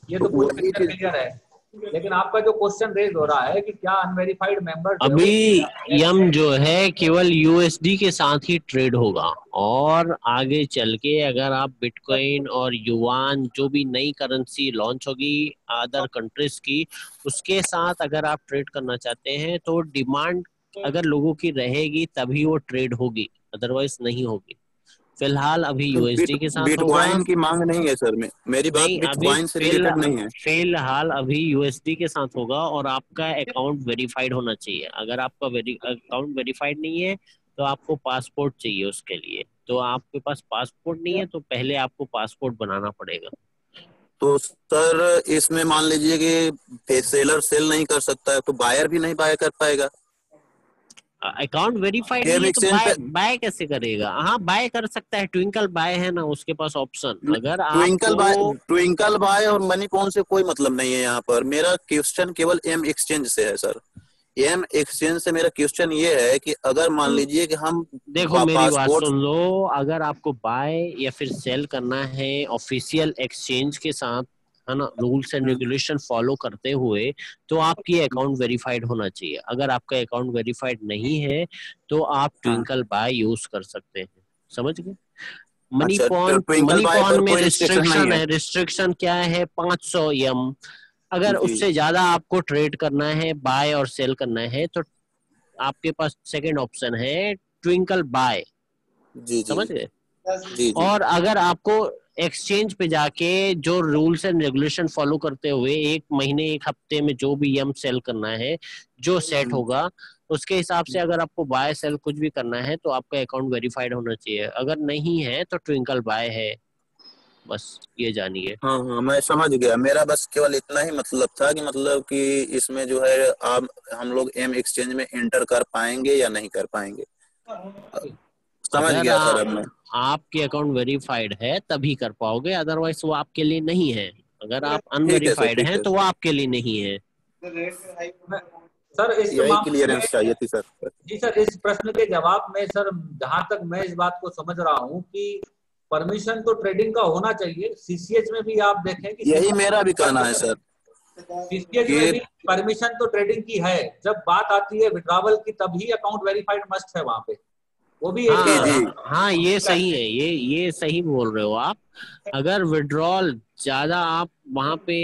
ये तो पूरा क्लियर है। लेकिन आपका जो क्वेश्चन रेज हो रहा है कि क्या अनवेरिफाइड मेंबर अभी यम जो है केवल USD के साथ ही ट्रेड होगा, और आगे चल के अगर आप बिटकॉइन और युआन जो भी नई करेंसी लॉन्च होगी अदर कंट्रीज की, उसके साथ अगर आप ट्रेड करना चाहते हैं तो डिमांड अगर लोगों की रहेगी तभी वो ट्रेड होगी, अदरवाइज नहीं होगी। फिलहाल अभी USD के साथ बिटकॉइन की मांग नहीं है सर, मेरी बात बिटकॉइन से रिलेटेड नहीं है। फिलहाल अभी USD के साथ होगा और आपका अकाउंट वेरीफाइड होना चाहिए। अगर आपका अकाउंट वेरीफाइड नहीं है तो आपको पासपोर्ट चाहिए उसके लिए, तो आपके पास पासपोर्ट नहीं है तो पहले आपको पासपोर्ट बनाना पड़ेगा। तो सर इसमें मान लीजिए कि सेलर सेल नहीं कर सकता है तो बायर भी नहीं बाय कर पाएगा। अकाउंट वेरीफाइड नहीं है तो बाय कैसे करेगा? हाँ बाय कर सकता है, ट्विंकल बाय है ना उसके पास ऑप्शन। अगर ट्विंकल बाय और मनी पॉन से कोई मतलब नहीं है यहाँ पर। मेरा क्वेश्चन केवल एम एक्सचेंज से है सर। एम एक्सचेंज से मेरा क्वेश्चन ये है कि अगर मान लीजिए कि हम देखो मेरी बात सुन लो, अगर आपको बाय या फिर सेल करना है ऑफिशियल एक्सचेंज के साथ है ना, रूल्स एंड रेगुलेशन फॉलो करते हुए, तो आपकी अकाउंट वेरीफाइड होना चाहिए। अगर आपका अकाउंट वेरीफाइड नहीं है तो आप ट्विंकल बाय यूज कर सकते हैं, समझ गए? मनी पॉन में रिस्ट्रिक्शन है। रिस्ट्रिक्शन क्या है? 500 यम। अगर उससे ज्यादा आपको ट्रेड करना है, बाय और सेल करना है, तो आपके पास सेकंड ऑप्शन है ट्विंकल बाय, समझ गए? और अगर आपको एक्सचेंज पे जाके जो रूल्स एंड रेगुलेशन फॉलो करते हुए 1 महीने 1 हफ्ते में जो भी यम सेल करना है, जो सेट होगा उसके हिसाब से अगर आपको बाय सेल कुछ भी करना है तो आपका अकाउंट वेरीफाइड होना चाहिए। अगर नहीं है तो ट्विंकल बाय है, बस ये जानिए। हाँ मैं समझ गया। मेरा बस केवल इतना ही मतलब था कि मतलब कि इसमें जो है आप हम लोग एम एक्सचेंज में एंटर कर पाएंगे या नहीं कर पाएंगे, समझ गया सर। अब मैं आपके अकाउंट वेरीफाइड है तभी कर पाओगे, अदरवाइज वो आपके लिए नहीं है। अगर आप अनवेरीफाइड हैं तो वो आपके लिए नहीं है। सर इस क्लियरेंस चाहिए थी सर। जी सर, इस प्रश्न के जवाब में सर जहां तक मैं इस बात को समझ रहा हूं कि परमिशन तो ट्रेडिंग का होना चाहिए। सीसीएच में भी आप देखें कि यही मेरा भी कहना है सर सीसीएच में भी परमिशन तो ट्रेडिंग की है। जब बात आती है विड्रॉवल की तभी अकाउंट वेरीफाइड मस्ट है वहां पे, वो भी एक हाँ ये सही है, ये सही बोल रहे हो आप। अगर विड्रॉल ज्यादा आप वहां पे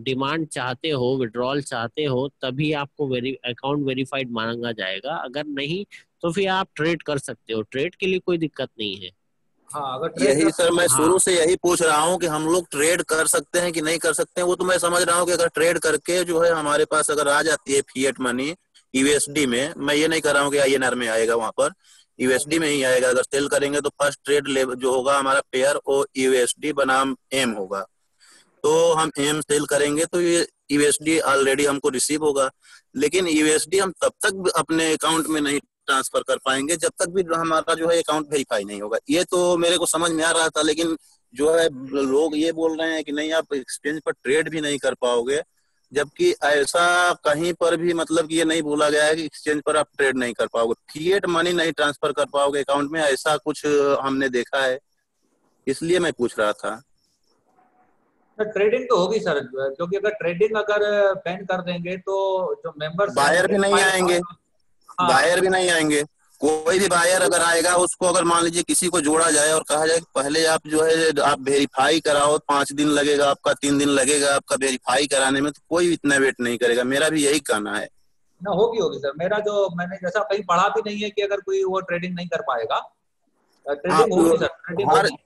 डिमांड चाहते हो, विड्रॉल चाहते हो, तभी आपको अकाउंट वेरीफाइड मांगा जाएगा। अगर नहीं तो फिर आप ट्रेड कर सकते हो, ट्रेड के लिए कोई दिक्कत नहीं है। हाँ, अगर यही सर मैं शुरू से यही पूछ रहा हूँ कि हम लोग ट्रेड कर सकते हैं कि नहीं कर सकते हैं। वो तो मैं समझ रहा हूँ कि अगर ट्रेड करके जो है हमारे पास अगर आ जाती है फिएट मनी यूएसडी में, मैं ये नहीं कर रहा हूँ कि आईएनआर में आएगा, वहां पर यूएसडी में ही आएगा। अगर सेल करेंगे तो फर्स्ट ट्रेड लेवल जो होगा हमारा पेयर वो यूएसडी बनाम एम होगा, तो हम एम सेल करेंगे तो ये यूएसडी ऑलरेडी हमको रिसीव होगा। लेकिन यूएसडी हम तब तक अपने अकाउंट में नहीं ट्रांसफर कर पाएंगे जब तक भी हमारा जो है अकाउंट वेरीफाई नहीं होगा। ये तो मेरे को समझ में आ रहा था, लेकिन जो है लोग ये बोल रहे हैं कि नहीं आप एक्सचेंज पर ट्रेड भी नहीं कर पाओगे, जबकि ऐसा कहीं पर भी मतलब कि ये नहीं बोला गया है कि एक्सचेंज पर आप ट्रेड नहीं कर पाओगे, फिएट मनी नहीं ट्रांसफर कर पाओगे अकाउंट में, ऐसा कुछ हमने देखा है, इसलिए मैं पूछ रहा था। ट्रेडिंग तो होगी सर, क्योंकि अगर ट्रेडिंग अगर बैन कर देंगे तो जो मेंबर्स बायर भी नहीं आएंगे, बायर भी नहीं आएंगे। कोई भी बायर अगर आएगा उसको अगर मान लीजिए किसी को जोड़ा जाए और कहा जाए कि पहले आप जो है आप वेरीफाई कराओ, 5 दिन लगेगा आपका, 3 दिन लगेगा आपका वेरीफाई कराने में, तो कोई इतना वेट नहीं करेगा। मेरा भी यही कहना है ना। होगी सर, मेरा जो मैंने जैसा कहीं पढ़ा भी नहीं है कि अगर कोई वो ट्रेडिंग नहीं कर पाएगा, ट्रेडिंग होगी सर, ट्रेडिंग होगी।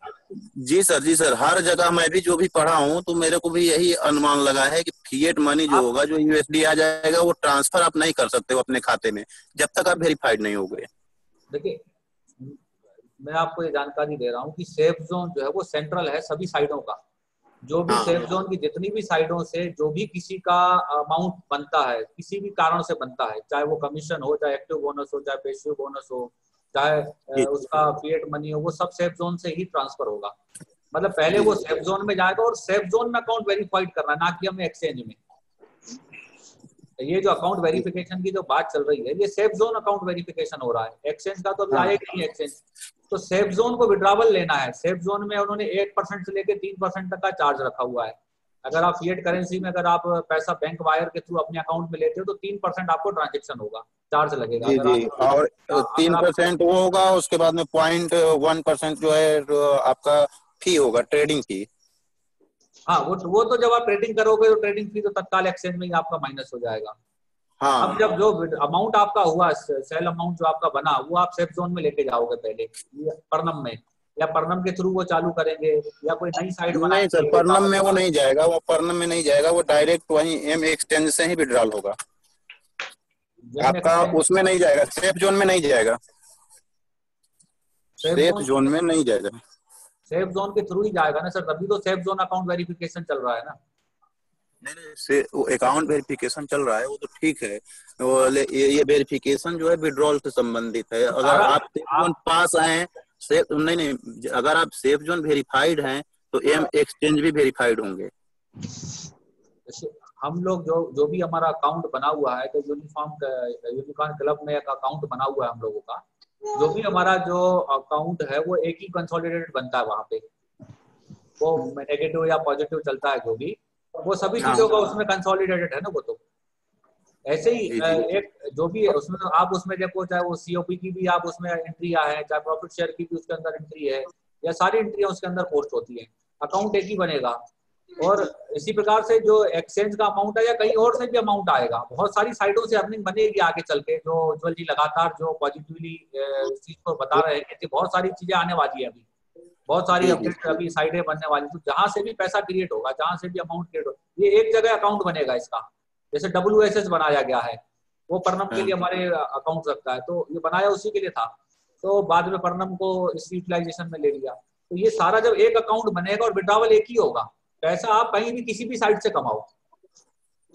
जी सर, हर जगह मैं भी जो भी पढ़ा हूँ तो मेरे को भी यही अनुमान लगा है कि फिएट मनी जो होगा, जो यूएसडी आ जाएगा, वो ट्रांसफर आप नहीं कर सकते हो अपने खाते में जब तक आप वेरीफाइड नहीं हो गए। देखिए मैं आपको ये जानकारी दे रहा हूँ कि सेफ जोन जो है वो सेंट्रल है सभी साइडों का। जो भी सेफ जोन की जितनी भी साइडों से जो भी किसी का अमाउंट बनता है, किसी भी कारण से बनता है, चाहे वो कमीशन हो, चाहे एक्टिव बोनस हो, चाहे पेशिव बोनस हो, चाहे उसका फिएट मनी हो, वो सब सेफ जोन से ही ट्रांसफर होगा। मतलब पहले वो सेफ जोन में जाएगा और सेफ जोन में अकाउंट वेरीफाइड करना, ना कि हमें एक्सचेंज में। ये जो अकाउंट वेरिफिकेशन की जो बात चल रही है, ये सेफ जोन अकाउंट वेरिफिकेशन हो रहा है, एक्सचेंज का तो अभी आएगा नहीं एक्सचेंज। तो सेफ जोन को विड्रॉवल लेना है। सेफ जोन में उन्होंने 1% से लेकर 3% तक का चार्ज रखा हुआ है। अगर आप फिएट करेंसी में अगर आप पैसा बैंक वायर के थ्रू अपने अकाउंट में लेते हो तो 3% आपको ट्रांजेक्शन होगा, चार्ज लगेगा। जी, और 3% वो होगा, उसके बाद में 0.1% जो है आपका फी होगा, ट्रेडिंग फी। हाँ, वो तो जब आप ट्रेडिंग करोगे तो ट्रेडिंग फी तो तत्काल एक्सचेंज में ही आपका माइनस हो जाएगा। हाँ। अब जब जो अमाउंट आपका हुआ, सेल अमाउंट जो आपका बना, वो आप सेफ जोन में लेके जाओगे पहले परनम में, या परनम के थ्रू वो चालू करेंगे, या कोई नई साइट बनाएंगे? नहीं सर, परनम में वो नहीं जाएगा, वो परनम में नहीं जाएगा, वो डायरेक्ट वहीं एम एक्सचेंज से ही विड्रॉल होगा आपका, उसमें नहीं जाएगा, सेफ जोन में नहीं जाएगा, सेफ जोन में नहीं जाएगा। सेफ जोन के थ्रू ही जाएगा ना सर, तभी तो सेफ जोन अकाउंट वेरिफिकेशन चल रहा है ना। नहीं, वो अकाउंट वेरिफिकेशन चल रहा है, वो तो ठीक है। ये वेरिफिकेशन जो है विड्रॉल से संबंधित है। अगर आप सेफ जोन पास आए, सेफ नहीं, अगर आप सेफ जोन वेरीफाइड हैं तो एम एक्सचेंज भी वेरीफाइड होंगे। हम लोग जो भी हमारा अकाउंट बना हुआ है, तो यूनिकॉर्न क्लब में एक अकाउंट बना हुआ है हम लोगों का, जो भी हमारा जो अकाउंट है वो एक ही कंसोलिडेटेड बनता है वहां पे, वो नेगेटिव या पॉजिटिव चलता है जो भी, वो सभी चीजों का उसमें कंसोलिडेटेड है ना। वो तो ऐसे ही एक जो भी है उसमें तो आप उसमें देखो, चाहे वो सीओपी की भी आप उसमें एंट्रियां है, चाहे प्रॉफिट शेयर की भी उसके अंदर एंट्री है, या सारी एंट्रियां उसके अंदर पोस्ट होती है, अकाउंट एक ही बनेगा। और इसी प्रकार से जो एक्सचेंज का अमाउंट है या कहीं और से भी अमाउंट आएगा, बहुत सारी साइडों से अर्निंग बनेगी आगे चल के। जो उज्ज्वल जी लगातार जो पॉजिटिवली इस चीज को बता रहे हैं कि बहुत सारी चीजें आने वाली है, अभी बहुत सारी अपडेट अभी साइडें बनने वाली, तो जहां से भी पैसा क्रिएट होगा, जहां से भी अमाउंट क्रिएट होगा, ये एक जगह अकाउंट बनेगा इसका। जैसे WSS बनाया गया है, वो परनम के लिए हमारे अकाउंट रखता है, तो ये बनाया उसी के लिए था, तो बाद में परनम को इस यूटिलाइजेशन में ले लिया। तो ये सारा जब एक अकाउंट बनेगा और विड्रॉवल एक ही होगा, पैसा आप कहीं भी किसी भी साइट से कमाओ,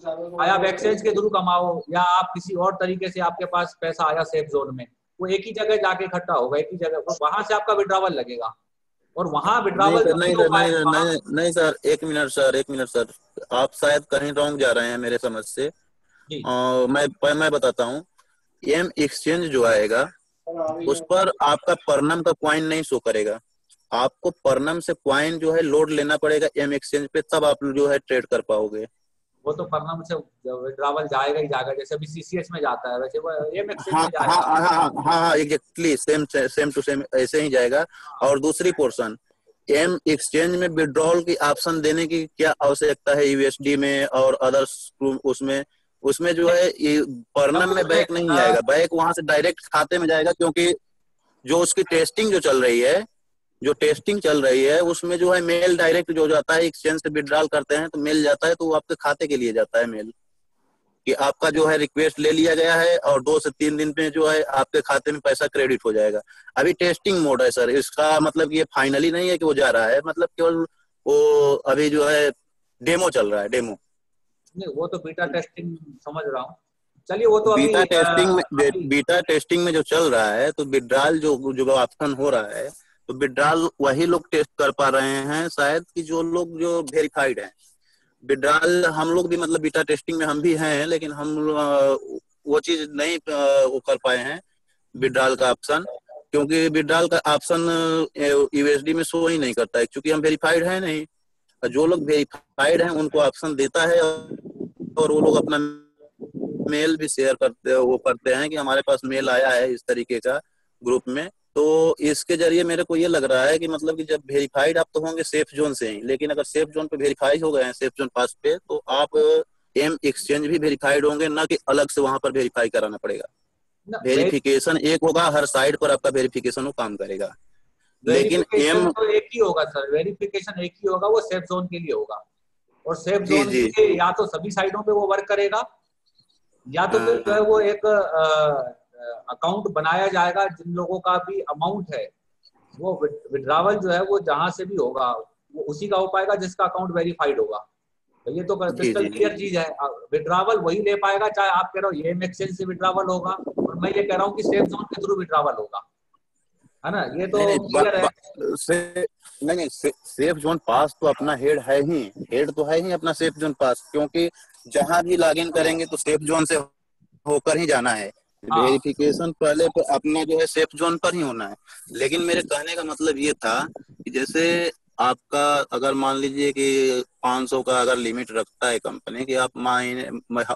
चाहे आप एक्सचेंज के थ्रू कमाओ या आप किसी और तरीके से आपके पास पैसा आया सेफ जोन में, वो एक ही जगह जाके इकट्ठा होगा, एक ही जगह, वहां से आपका विड्रॉवल लगेगा। और वहां विड्रॉवल नहीं सर, एक मिनट सर, आप शायद कहीं रॉन्ग जा रहे हैं मेरे समझ से। मैं बताता हूँ, एम एक्सचेंज जो आएगा उस पर आपका परनम का पॉइंट नहीं शो करेगा, आपको परनम से कॉइन जो है लोड लेना पड़ेगा एम एक्सचेंज पे, तब आप जो है ट्रेड कर पाओगे। वो तो परनम से विड्रॉवल जाएगा ही जाएगा, जैसे अभी सीसीएस में जाता है वैसे वो एम एक्सचेंज हाँ में जाएगा। हाँ हाँ हाँ हाँ एग्जैक्टली सेम टू सेम ऐसे ही जाएगा। और दूसरी पोर्शन एम एक्सचेंज में विड्रॉल की ऑप्शन देने की क्या आवश्यकता है यूएसडी में और अदर्स उसमें जो है परनम में बैक नहीं आएगा, बैक वहां से डायरेक्ट खाते में जाएगा, क्योंकि जो उसकी टेस्टिंग जो चल रही है उसमें जो है मेल डायरेक्ट जो जाता है एक्सचेंज से विड्रॉल करते हैं तो मेल जाता है, तो वो आपके खाते के लिए जाता है मेल कि आपका जो है रिक्वेस्ट ले लिया गया है और 2 से 3 दिन में जो है आपके खाते में पैसा क्रेडिट हो जाएगा। अभी टेस्टिंग मोड है सर, इसका मतलब ये फाइनली नहीं है कि वो जा रहा है, मतलब केवल वो अभी जो है डेमो चल रहा है, डेमो। नहीं वो तो बीटा टेस्टिंग समझ रहा हूँ, चलिए वो तो बीटा टेस्टिंग में जो चल रहा है तो विड्रॉल जो ऑप्शन हो रहा है तो विड्रॉल वही लोग टेस्ट कर पा रहे हैं शायद कि जो लोग जो वेरीफाइड हैं। विड्रॉल हम लोग भी मतलब बीटा टेस्टिंग में हम भी हैं, लेकिन हम वो चीज नहीं वो कर पाए हैं विड्रॉल का ऑप्शन, क्योंकि विड्रॉल का ऑप्शन यूएसडी में शो ही नहीं करता है, क्योंकि हम वेरीफाइड है नहीं। जो लोग वेरीफाइड हैं उनको ऑप्शन देता है और वो लोग अपना मेल भी शेयर करते हैं कि हमारे पास मेल आया है इस तरीके का ग्रुप में। तो इसके जरिए मेरे को ये लग रहा है कि मतलब कि जब वेरीफाइड आप तो होंगे सेफ जोन से ही, लेकिन अगर सेफ जोन पे वेरीफाई हो गए हैं सेफ जोन पास पे तो आप एम एक्सचेंज भी वेरीफाइड होंगे, ना कि अलग से वहां पर वेरीफाई कराना पड़ेगा। वेरिफिकेशन एक होगा, हर साइड पर आपका वेरिफिकेशन वो काम करेगा, लेकिन एम तो एक ही होगा सर, वेरिफिकेशन एक ही होगा, वो सेफ जोन के लिए होगा और सेफ जोन के लिए या तो सभी साइडों पे वो वर्क करेगा या तो फिर जो है वो एक अकाउंट बनाया जाएगा जिन लोगों का भी अमाउंट है वो विड्रॉवल जो है वो जहां से भी होगा वो उसी का हो पाएगा जिसका अकाउंट वेरीफाइड होगा। तो ये तो क्रिस्टल क्लियर चीज है, विड्रॉवल वही ले पाएगा, चाहे आप कह रहे हो ये एक्सचेंज से विड्रॉवल होगा और मैं ये कह रहा हूँ कि सेफ जोन के थ्रू विड्रॉवल होगा, है ना। ये तो क्लियर है। नहीं सेफ जोन पास तो अपना हेड तो है ही अपना सेफ जोन पास, क्योंकि जहां भी लॉगिन करेंगे तो सेफ जोन से होकर ही जाना है। वेरिफिकेशन पहले तो अपना जो है सेफ जोन पर ही होना है। लेकिन मेरे कहने का मतलब ये था कि जैसे आपका अगर मान लीजिए कि 500 का अगर लिमिट रखता है कंपनी कि आप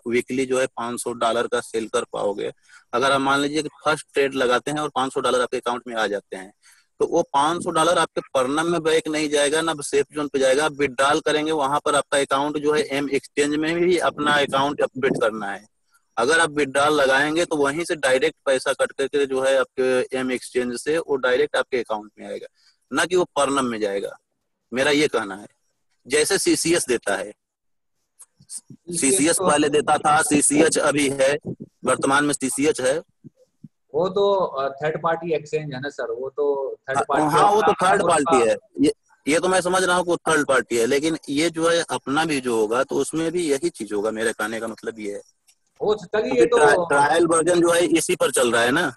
वीकली जो है $500 का सेल कर पाओगे, अगर आप मान लीजिए कि फर्स्ट ट्रेड लगाते हैं और $500 आपके अकाउंट में आ जाते हैं तो वो $500 आपके परनम में बैक नहीं जाएगा, ना सेफ जोन पे जाएगा। आप विड्रॉल करेंगे वहां पर आपका अकाउंट जो है एम एक्सचेंज में भी अपना अकाउंट अपडेट करना है। अगर आप विड्रॉल लगाएंगे तो वहीं से डायरेक्ट पैसा कट करके जो है आपके एम एक्सचेंज से वो डायरेक्ट आपके अकाउंट में आएगा, ना कि वो परनम में जाएगा। मेरा ये कहना है जैसे सीसीएस देता है, सीसीएस पहले देता था, सीसीएच अभी है, वर्तमान में सीसीएच है। वो तो थर्ड पार्टी एक्सचेंज है ना सर, वो तो थर्ड पार्टी। हाँ वो तो थर्ड पार्टी है, ये तो मैं समझ रहा हूँ कि वो थर्ड पार्टी है, लेकिन ये जो है अपना भी जो होगा तो उसमें भी यही चीज होगा। मेरे कहने का मतलब ये है चलिए तो ट्रायल वर्जन जो है इसी पर चल रहा है ना।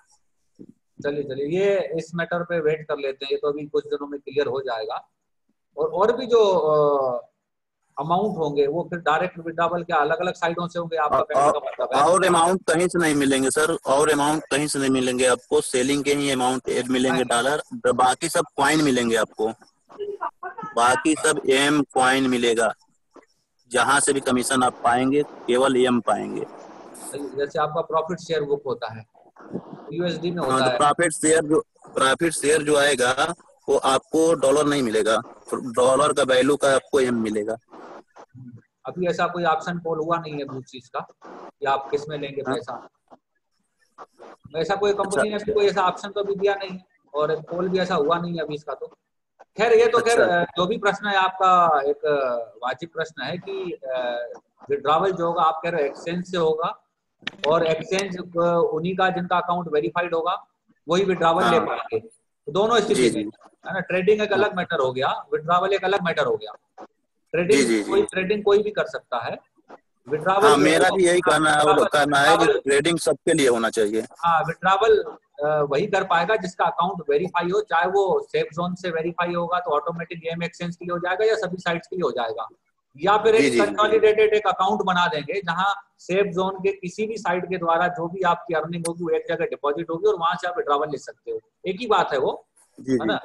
चलिए ये इस मैटर पे वेट कर लेते हैं, ये तो अभी कुछ दिनों में क्लियर हो जाएगा। और भी जो अमाउंट होंगे वो फिर डायरेक्ट विड्रॉवल के अलग अलग साइडों से होंगे आपका कहने का मतलब है। और अमाउंट कहीं से नहीं मिलेंगे सर, और अमाउंट कहीं से नहीं मिलेंगे आपको, सेलिंग के ही अमाउंट मिलेंगे डॉलर, बाकी सब कॉइन मिलेंगे आपको, बाकी सब एम कॉइन मिलेगा। जहां से भी कमीशन आप पाएंगे केवल एम पाएंगे। जैसे आपका प्रॉफिट शेयर बुक होता है यूएसडी में होता है, प्रॉफिट शेयर जो आएगा वो आपको डॉलर नहीं मिलेगा, डॉलर का वैल्यू का आपको एम मिलेगा। अभी ऐसा कोई ऑप्शन कॉल हुआ नहीं है उस चीज का कि आप किस में लेंगे पैसा, ऐसा कोई कंपनी ने अभी कोई ऐसा ऑप्शन तो अभी दिया नहीं है और कॉल भी ऐसा हुआ नहीं है अभी इसका। तो खैर ये तो खैर जो भी प्रश्न है आपका एक वाजिब प्रश्न है कि विड्रॉवल जो होगा आप कह रहे हो एक्सचेंज से होगा और एक्सचेंज उन्हीं का जिनका अकाउंट वेरीफाइड होगा वही विड्रॉवल ले पाएंगे। तो दोनों स्थिति में है ना, ट्रेडिंग एक अलग मैटर हो गया, विड्रॉवल एक अलग मैटर हो गया। ट्रेडिंग कोई भी कर सकता है, विड्रॉवल मेरा भी यही कहना है कि ट्रेडिंग सबके लिए होना चाहिए। हाँ विड्रॉवल वही कर पाएगा जिसका अकाउंट वेरीफाई हो, चाहे वो सेफ जोन से वेरीफाई होगा तो ऑटोमेटिक एम एक्सचेंज के लिए हो जाएगा या सभी साइट्स के लिए हो जाएगा, या फिर एक कंसोलिडेटेड एक अकाउंट बना देंगे जहां सेफ जोन के किसी भी साइट के द्वारा जो भी आपकी अर्निंग होगी वो एक जगह डिपॉजिट होगी और वहां से आप विड्रॉवल ले सकते हो। एक ही बात है वो, है ना।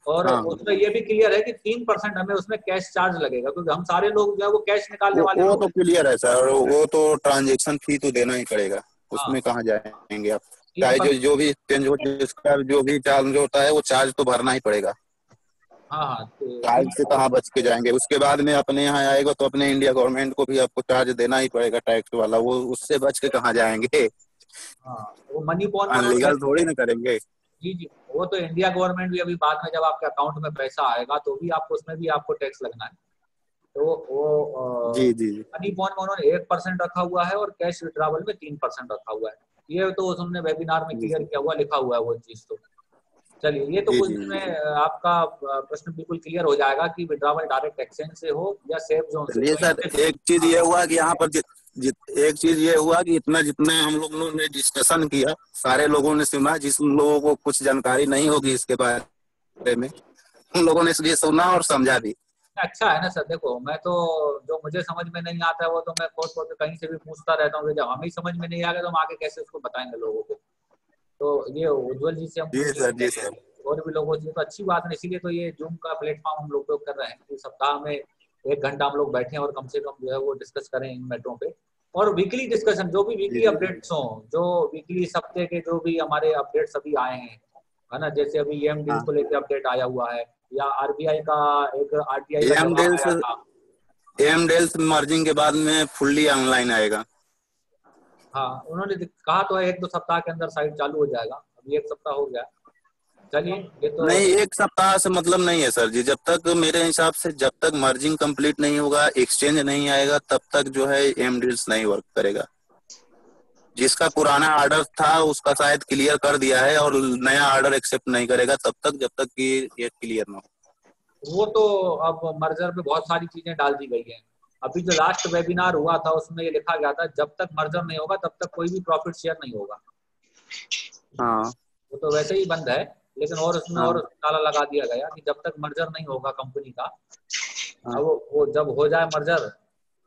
और हाँ उसमें ये भी क्लियर है कि 3% हमें उसमें कैश चार्ज लगेगा, क्योंकि हम सारे लोग जो है वो कैश निकालने वाले वो लोग तो हैं। क्लियर है सर, वो तो ट्रांजेक्शन फी तो देना ही पड़ेगा, हाँ, उसमें कहाँ जाएंगे आप। चाहे 3%। जो भी एक्सचेंज हो, जिसका जो भी चार्ज होता है वो चार्ज तो भरना ही पड़ेगा। हाँ हाँ, तो चार्ज से कहाँ बच के जाएंगे। उसके बाद में अपने यहाँ आएगा तो अपने इंडिया गवर्नमेंट को भी आपको चार्ज देना ही पड़ेगा, टैक्स वाला, वो उससे बच के कहाँ जाएंगे। हाँ, वो मनी पॉन में उन्होंने अनलीगल थोड़ी ना करेंगे। जी जी, वो तो इंडिया गवर्नमेंट भी अभी बाद में जब आपके अकाउंट में पैसा आएगा तो भी आपको उसमें भी आपको टैक्स लगना है। तो वो जी जी जी। मनी पॉन में उन्होंने 1% रखा हुआ है और कैश विड्रॉवल में 3% रखा हुआ है। ये तो उन्होंने वेबिनार में जी क्लियर जी किया हुआ, लिखा हुआ है वो चीज। तो चलिए, ये तो जी कुछ जी दिन जी। में आपका प्रश्न बिल्कुल क्लियर हो जाएगा कि विड्रॉवल डायरेक्ट एक्सचेंज से हो या सेफ जोन से। चलिए तो सर, एक चीज ये हुआ कि यहाँ पर एक चीज ये हुआ कि इतना जितना हम लोगों ने डिस्कशन किया, सारे लोगों ने सुना, जिस लोगों को कुछ जानकारी नहीं होगी इसके बारे में, उन लोगों ने इसलिए सुना और समझा भी। अच्छा है ना सर। देखो, मैं तो जो मुझे समझ में नहीं आता है वो तो मैं खोज खोज के कहीं से भी पूछता रहता हूँ कि जब हमें ही समझ में नहीं आएगा तो हम आगे कैसे उसको बताएंगे लोगों को। तो ये उज्जवल जी से हम जी पूछ सर, जी लेते हैं, सर। और भी लोगों से, तो अच्छी बात है। इसीलिए तो ये जूम का प्लेटफॉर्म हम लोग उपयोग कर रहे हैं कि सप्ताह में 1 घंटा हम लोग बैठे और कम से कम जो है वो डिस्कस करें इन मैटरों पे। और वीकली डिस्कशन, जो भी जी वीकली जी अपडेट्स हों, जो वीकली इस हफ्ते के जो भी हमारे अपडेट्स अभी आए हैं, है ना, जैसे अभी एम डील हाँ। को लेकर अपडेट आया हुआ है, या आरबीआई का एक आरटीआई का एम जवाब डेल्स आया था। एम डेल्स मर्जिंग के बाद में फुल्ली ऑनलाइन आएगा। हाँ, उन्होंने कहा तो है 1-2 सप्ताह के अंदर साइट चालू हो जाएगा। अभी 1 सप्ताह हो गया। चलिए, ये तो नहीं, एक सप्ताह से मतलब नहीं है सर जी। जब तक मेरे हिसाब से जब तक मर्जिंग कंप्लीट नहीं होगा, एक्सचेंज नहीं आएगा, तब तक जो है एम डील्स नहीं वर्क करेगा। जिसका पुराना ऑर्डर था उसका शायद क्लियर कर दिया है, और नया ऑर्डर एक्सेप्ट नहीं करेगा तब तक, जब तक कि ये क्लियर ना हो। वो तो अब मर्जर में बहुत सारी चीजें डाल दी गई हैं। अभी जो लास्ट वेबिनार हुआ था उसमें ये लिखा गया था जब तक मर्जर नहीं होगा तब तक कोई भी प्रॉफिट शेयर नहीं होगा। हाँ वो तो वैसे ही बंद है, लेकिन और उसमें हाँ और ताला लगा दिया गया कि जब तक मर्जर नहीं होगा कंपनी का। हाँ। अब वो जब हो जाए मर्जर,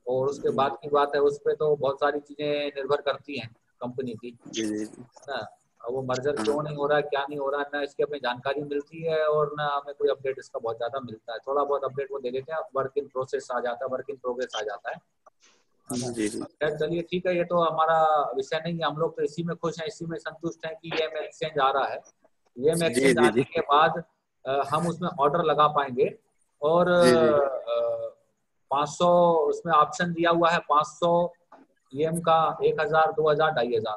और उसके बाद की बात है, उस पर तो बहुत सारी चीजें निर्भर करती हैं कंपनी की, जी जी ना। अब वो मर्जर हाँ। क्यों नहीं हो रहा है, क्या नहीं हो रहा है, ना इसकी अपनी जानकारी मिलती है और ना हमें कोई अपडेट इसका बहुत ज्यादा मिलता है। थोड़ा बहुत अपडेट वो दे देते हैं, वर्क इन प्रोसेस आ जाता है, वर्क इन प्रोग्रेस आ जाता है ना। जी जी खैर चलिए, ठीक है, ये तो हमारा विषय नहीं है। हम लोग तो इसी में खुश हैं, इसी में संतुष्ट हैं कि ये एक्सचेंज आ रहा है। ये जी एक्सचेंज जी आने जी के बाद हम उसमें ऑर्डर लगा पाएंगे। और जी जी 500 उसमें ऑप्शन दिया हुआ है, 500 ईएम का, 1000, 2000, 2500,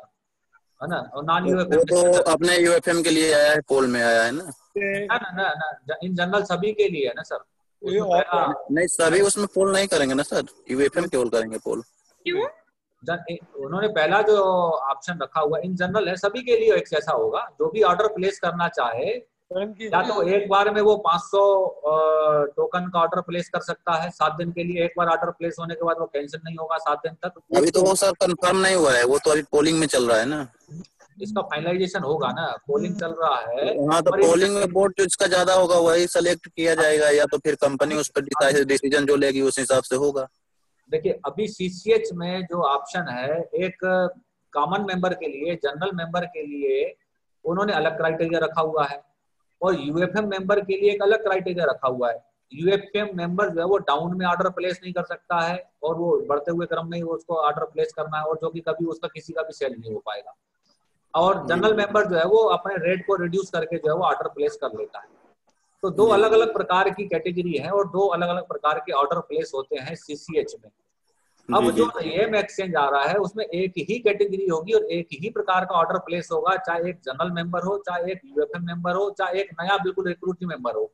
है ना। और नॉन वो तो यूएफएम अपने यूएफएम के लिए आया है, पोल में आया है ना। ना ना ना ना, इन जनरल सभी के लिए है ना सर। उसमें पहला नहीं, सभी उसमें पोल नहीं करेंगे ना सर, यूएफएम केवल करेंगे पोल। क्यों? उन्होंने पहला जो ऑप्शन रखा हुआ इन जनरल है, सभी के लिए एक जैसा होगा। जो भी ऑर्डर प्लेस करना चाहे, या तो एक बार में वो 500 टोकन का ऑर्डर प्लेस कर सकता है 7 दिन के लिए। एक बार ऑर्डर प्लेस होने के बाद वो कैंसिल नहीं होगा 7 दिन तक। अभी तो वो सर कंफर्म नहीं हुआ है, वो तो अभी पोलिंग में चल रहा है ना। इसका फाइनलाइजेशन होगा ना, पोलिंग चल रहा है। हाँ, तो पोलिंग में वोट जो इसका ज्यादा होगा वही सेलेक्ट किया जाएगा, या तो फिर कंपनी उस पर डिसीजन जो लेगी उस हिसाब से होगा। देखिए, अभी सीसीएच में जो ऑप्शन है, एक कॉमन मेंबर के लिए, जनरल मेंबर के लिए उन्होंने अलग क्राइटेरिया रखा हुआ है, और यूएफएम मेंबर के लिए एक अलग क्राइटेरिया रखा हुआ है। यूएफएम मेंबर जो है वो डाउन में ऑर्डर प्लेस नहीं कर सकता है, और वो बढ़ते हुए क्रम में उसको ऑर्डर प्लेस करना है, और जो कि कभी उसका किसी का भी सेल नहीं हो पाएगा। और जनरल मेंबर जो है वो अपने रेट को रिड्यूस करके जो है वो ऑर्डर प्लेस कर लेता है। तो 2 अलग अलग प्रकार की कैटेगरी है, और 2 अलग अलग प्रकार के ऑर्डर प्लेस होते हैं सीसीएच में। अब जो एम एक्सचेंज आ रहा है उसमें एक ही कैटेगरी होगी और एक ही प्रकार का ऑर्डर प्लेस होगा, चाहे एक जनरल मेंबर हो, चाहे एक यूएफएम मेंबर हो, चाहे एक नया बिल्कुल रिक्रूटी मेंबर हो,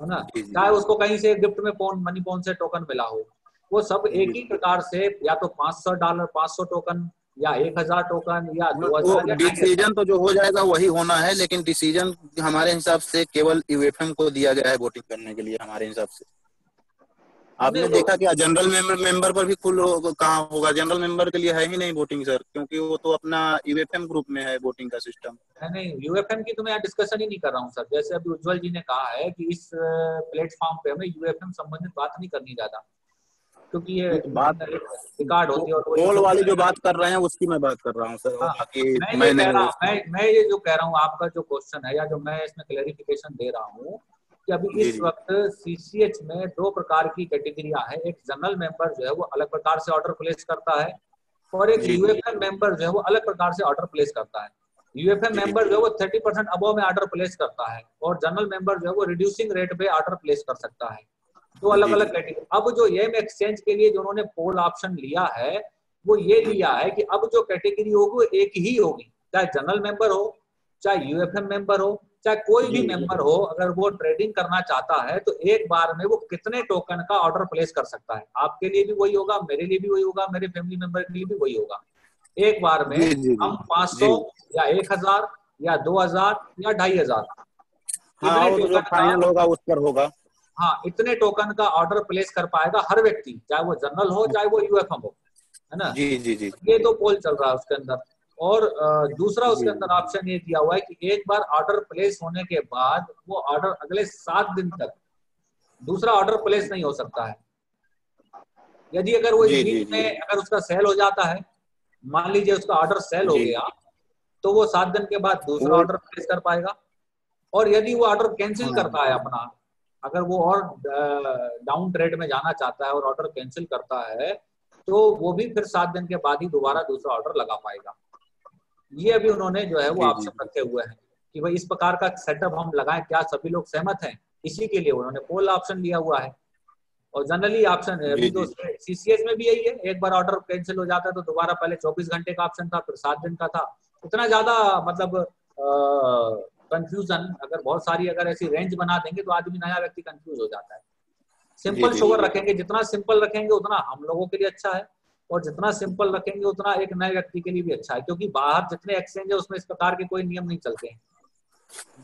है ना, चाहे उसको कहीं से गिफ्ट में मनी पॉन से टोकन मिला हो। वो सब एक ही प्रकार से, या तो $500, 500 टोकन, या 1000 टोकन, या 2000, या डिसीजन तो जो हो जाएगा वही होना है, लेकिन डिसीजन हमारे हिसाब से केवल यूएफएम को दिया गया है वोटिंग करने के लिए, हमारे हिसाब से। आपने देखा क्या जनरल मेंबर पर भी खुल कहाँ होगा? जनरल मेंबर के लिए है ही नहीं वोटिंग सर, क्योंकि वो तो अपना यूएफएम ग्रुप में है वोटिंग का सिस्टम। नहीं, यूएफएम की तो मैं यहाँ डिस्कशन ही नहीं कर रहा हूँ सर। जैसे अभी उज्जवल जी ने कहा है कि इस प्लेटफॉर्म पे हमें यूएफएम संबंधित बात नहीं करनी ज्यादा, क्योंकि ये बात रिकॉर्ड होती है। और पोल वाली जो बात कर रहे हैं उसकी मैं बात कर रहा हूँ सर। हाँ, बाकी मैं ये जो कह रहा हूँ, आपका जो क्वेश्चन है, या जो मैं इसमें क्लेरिफिकेशन दे रहा हूँ, कि अभी इस वक्त सीसीएच में 2 प्रकार की कैटेगरियां हैं। एक जनरल मेंबर जो है वो अलग प्रकार से ऑर्डर प्लेस करता है और एक यूएफएम मेंबर जो है वो अलग प्रकार से ऑर्डर प्लेस करता है। यूएफएम मेंबर जो है वो 30% अबव में ऑर्डर प्लेस करता है और जनरल मेंबर जो है वो रिड्यूसिंग रेट पे ऑर्डर प्लेस कर सकता है। तो अलग अलग कैटेगरी। अब जो येम एक्सचेंज के लिए जो उन्होंने पोल ऑप्शन लिया है वो ये लिया है कि अब जो कैटेगरी होगी वो एक ही होगी, चाहे जनरल मेंबर हो, चाहे यूएफएम मेंबर हो, चाहे कोई भी मेंबर हो, अगर वो ट्रेडिंग करना चाहता है तो एक बार में वो कितने टोकन का ऑर्डर प्लेस कर सकता है। आपके लिए भी वही होगा, मेरे लिए भी वही होगा, मेरे फैमिली मेंबर के लिए भी वही होगा। एक बार में हम 500 या 1000 या 2000 या 2500 फाइनल होगा उस पर होगा। हाँ, इतने टोकन का ऑर्डर प्लेस कर पाएगा हर व्यक्ति, चाहे वो जनरल हो चाहे वो यूएफएम हो, है ना। जी। ये तो पोल चल रहा है उसके अंदर। और दूसरा उसके अंदर ऑप्शन ये दिया हुआ है कि एक बार ऑर्डर प्लेस होने के बाद वो ऑर्डर अगले 7 दिन तक दूसरा ऑर्डर प्लेस नहीं हो सकता है। यदि अगर वो इस बीच में अगर उसका सेल हो जाता है, मान लीजिए उसका ऑर्डर सेल हो गया, तो वो 7 दिन के बाद दूसरा ऑर्डर प्लेस कर पाएगा। और यदि वो ऑर्डर कैंसिल करता है अपना, अगर वो और डाउन ट्रेड में जाना चाहता है और ऑर्डर कैंसिल करता है, तो वो भी फिर 7 दिन के बाद ही दोबारा दूसरा ऑर्डर लगा पाएगा। ये अभी उन्होंने जो है वो ऑप्शन रखे हुए हैं कि भाई इस प्रकार का सेटअप हम लगाएं, क्या सभी लोग सहमत हैं? इसी के लिए उन्होंने पोल ऑप्शन लिया हुआ है। और जनरली ऑप्शन है अभी तो सीसीएस में भी यही है, एक बार ऑर्डर कैंसिल हो जाता है तो दोबारा पहले 24 घंटे का ऑप्शन था, फिर 7 दिन का था। इतना ज्यादा मतलब कंफ्यूजन, अगर बहुत सारी अगर ऐसी रेंज बना देंगे तो आदमी नया व्यक्ति कंफ्यूज हो जाता है। सिंपल शुगर रखेंगे, जितना सिंपल रखेंगे उतना हम लोगों के लिए अच्छा है, और जितना सिंपल रखेंगे उतना एक नए व्यक्ति के लिए भी अच्छा है, क्योंकि बाहर जितने एक्सचेंज है उसमें इस प्रकार के कोई नियम नहीं चलते हैं।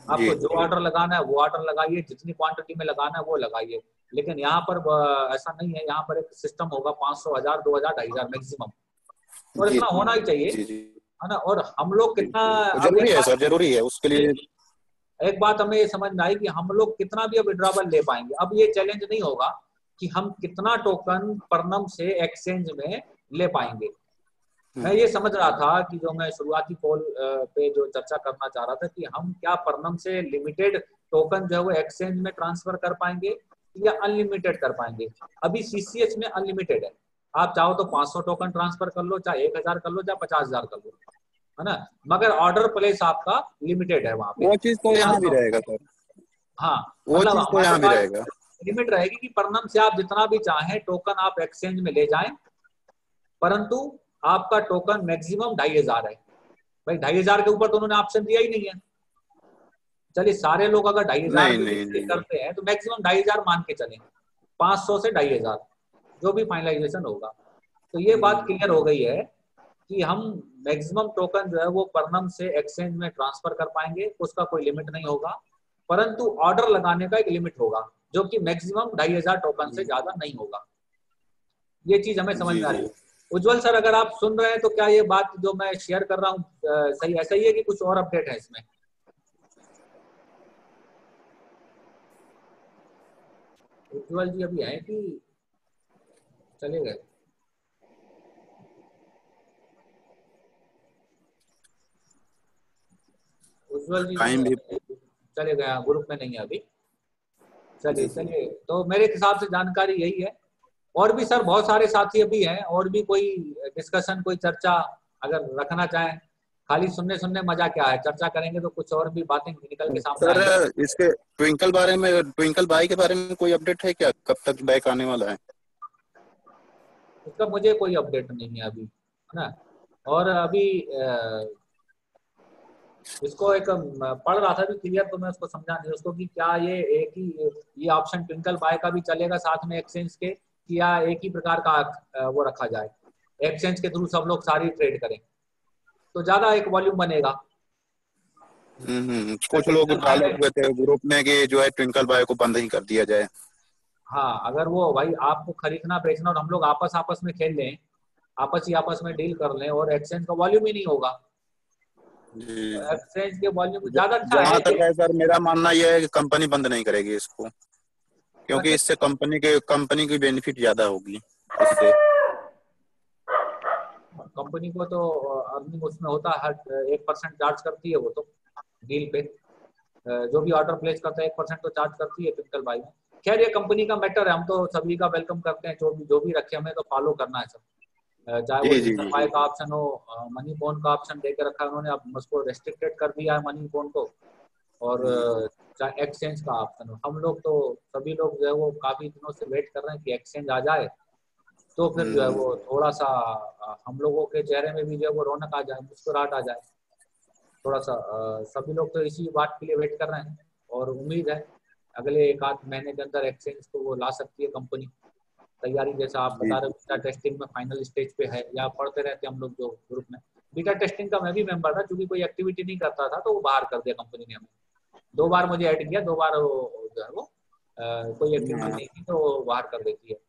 आपको जो ऑर्डर लगाना है वो ऑर्डर लगाइए, जितनी क्वांटिटी में लगाना है वो लगाइए। लेकिन यहाँ पर ऐसा नहीं है, यहाँ पर एक सिस्टम होगा 500, 1000, 2000, 2500 मैक्सिमम, और इतना होना ही चाहिए, है ना। और हम लोग कितना जरूरी है सर, जरूरी है उसके लिए। एक बात हमें ये समझ में आई कि हम लोग कितना भी अब विड्रॉवल ले पाएंगे। अब ये चैलेंज नहीं होगा कि हम कितना टोकन परनम से एक्सचेंज में ले पाएंगे। मैं ये समझ रहा था कि जो मैं शुरुआती पोल पे जो चर्चा करना चाह रहा था कि हम क्या परनम से लिमिटेड टोकन जो है वो एक्सचेंज में ट्रांसफर कर पाएंगे या अनलिमिटेड कर पाएंगे। अभी सीसीएच में अनलिमिटेड है, आप चाहो तो 500 टोकन ट्रांसफर कर लो, चाहे 1000 कर लो, चाहे 50,000 कर लो, है ना। मगर ऑर्डर प्लेस आपका लिमिटेड है वहां पे। वो चीज तो यहाँ भी रहेगा सर। हाँ, वो चीज तो यहाँ भी रहेगा। लिमिट रहेगी कि परनम से आप जितना भी चाहें टोकन आप एक्सचेंज में ले जाएं, परंतु आपका टोकन मैक्सिमम 2500 है। भाई 2500 के ऊपर तो उन्होंने ऑप्शन दिया ही नहीं है। चलिए सारे लोग अगर 2500 करते हैं तो मैक्सिमम 2500 मान के चलें, 500 से 2500 जो भी फाइनलाइजेशन होगा। तो ये बात क्लियर हो गई है कि हम मैक्सिमम टोकन जो है वो परनम से एक्सचेंज में ट्रांसफर कर पाएंगे, उसका कोई लिमिट नहीं होगा, परंतु ऑर्डर लगाने का एक लिमिट होगा जो कि मैक्सिमम 2500 टोकन से ज्यादा नहीं होगा। ये चीज हमें समझ में आ रही है। उज्जवल सर, अगर आप सुन रहे हैं तो क्या ये बात जो मैं शेयर कर रहा हूँ सही ऐसा ही है कि कुछ और अपडेट है इसमें? उज्जवल जी अभी हैं कि चले गए? उज्जवल जी चले गए, ग्रुप में नहीं है अभी। चलिए तो मेरे हिसाब से जानकारी यही है। और भी सर बहुत सारे साथी अभी हैं, और भी कोई डिस्कशन, कोई चर्चा अगर रखना चाहें। खाली सुनने मजा क्या है, चर्चा करेंगे तो कुछ और भी बातें निकल के सामने सर। इसके ट्विंकल बाई के बारे में कोई अपडेट है क्या, कब तक बैक आने वाला है? उसका मुझे कोई अपडेट नहीं है अभी, है ना। और अभी इसको एक पढ़ रहा था भी क्लियर, तो मैं उसको समझा नहीं उसको कि क्या ये एक ही ये ऑप्शन ट्विंकल बाय का भी चलेगा साथ में एक्सचेंज के, या एक ही प्रकार का वो रखा जाए, एक्सचेंज के थ्रू सब लोग सारी ट्रेड करें तो ज्यादा एक वॉल्यूम बनेगा। कुछ लोग डाले हुए थे ग्रुप में कि जो है ट्विंकल बाय को बंद ही कर दिया जाए। हाँ, अगर वो भाई आपको खरीदना बेचना और हम लोग आपस में खेल लें, आपस में डील कर लें और एक्सचेंज का वॉल्यूम ही नहीं होगा। एक्सचेंज के वॉल्यूम ज्यादा अच्छा जहाँ तक है सर, मेरा मानना यह है कि कंपनी बंद नहीं करेगी इसको, क्योंकि इससे कंपनी की बेनिफिट ज्यादा होगी। इससे कंपनी को तो अर्निंग उसमें होता है, 1% चार्ज करती है वो तो डील पे, जो भी ऑर्डर प्लेस करता है 1% तो चार्ज करती है ट्विंकल बाई में। खैर ये कंपनी का मैटर है, हम तो सभी का वेलकम करते हैं, जो भी रखे हमें तो फॉलो करना है सब, चाहे वो जी जी इंस्टा जी बाय का ऑप्शन हो, मनी फोन का ऑप्शन देकर रखा है उन्होंने, अब उसको रेस्ट्रिक्टेड कर दिया है मनी फोन को, और चाहे एक्सचेंज का ऑप्शन हो। हम लोग तो सभी लोग जो है वो काफी दिनों से वेट कर रहे हैं कि एक्सचेंज आ जाए, तो फिर जो है वो थोड़ा सा हम लोगों के चेहरे में भी जो है वो रौनक आ जाए, मुस्कुराहट आ जाए थोड़ा सा। सभी लोग तो इसी बात के लिए वेट कर रहे हैं, और उम्मीद है अगले 1 आध महीने के अंदर एक्सचेंज को वो ला सकती है कंपनी। तैयारी जैसा आप बता रहे हो बीटा टेस्टिंग में फाइनल स्टेज पे है, या पढ़ते रहते हम लोग जो ग्रुप में। बीटा टेस्टिंग का मैं भी मेंबर था, क्योंकि कोई एक्टिविटी नहीं करता था तो वो बाहर कर दिया कंपनी ने हमें। 2 बार मुझे ऐड किया, 2 बार वो जो है वो कोई एक्टिविटी नहीं की तो वो बाहर कर देती है,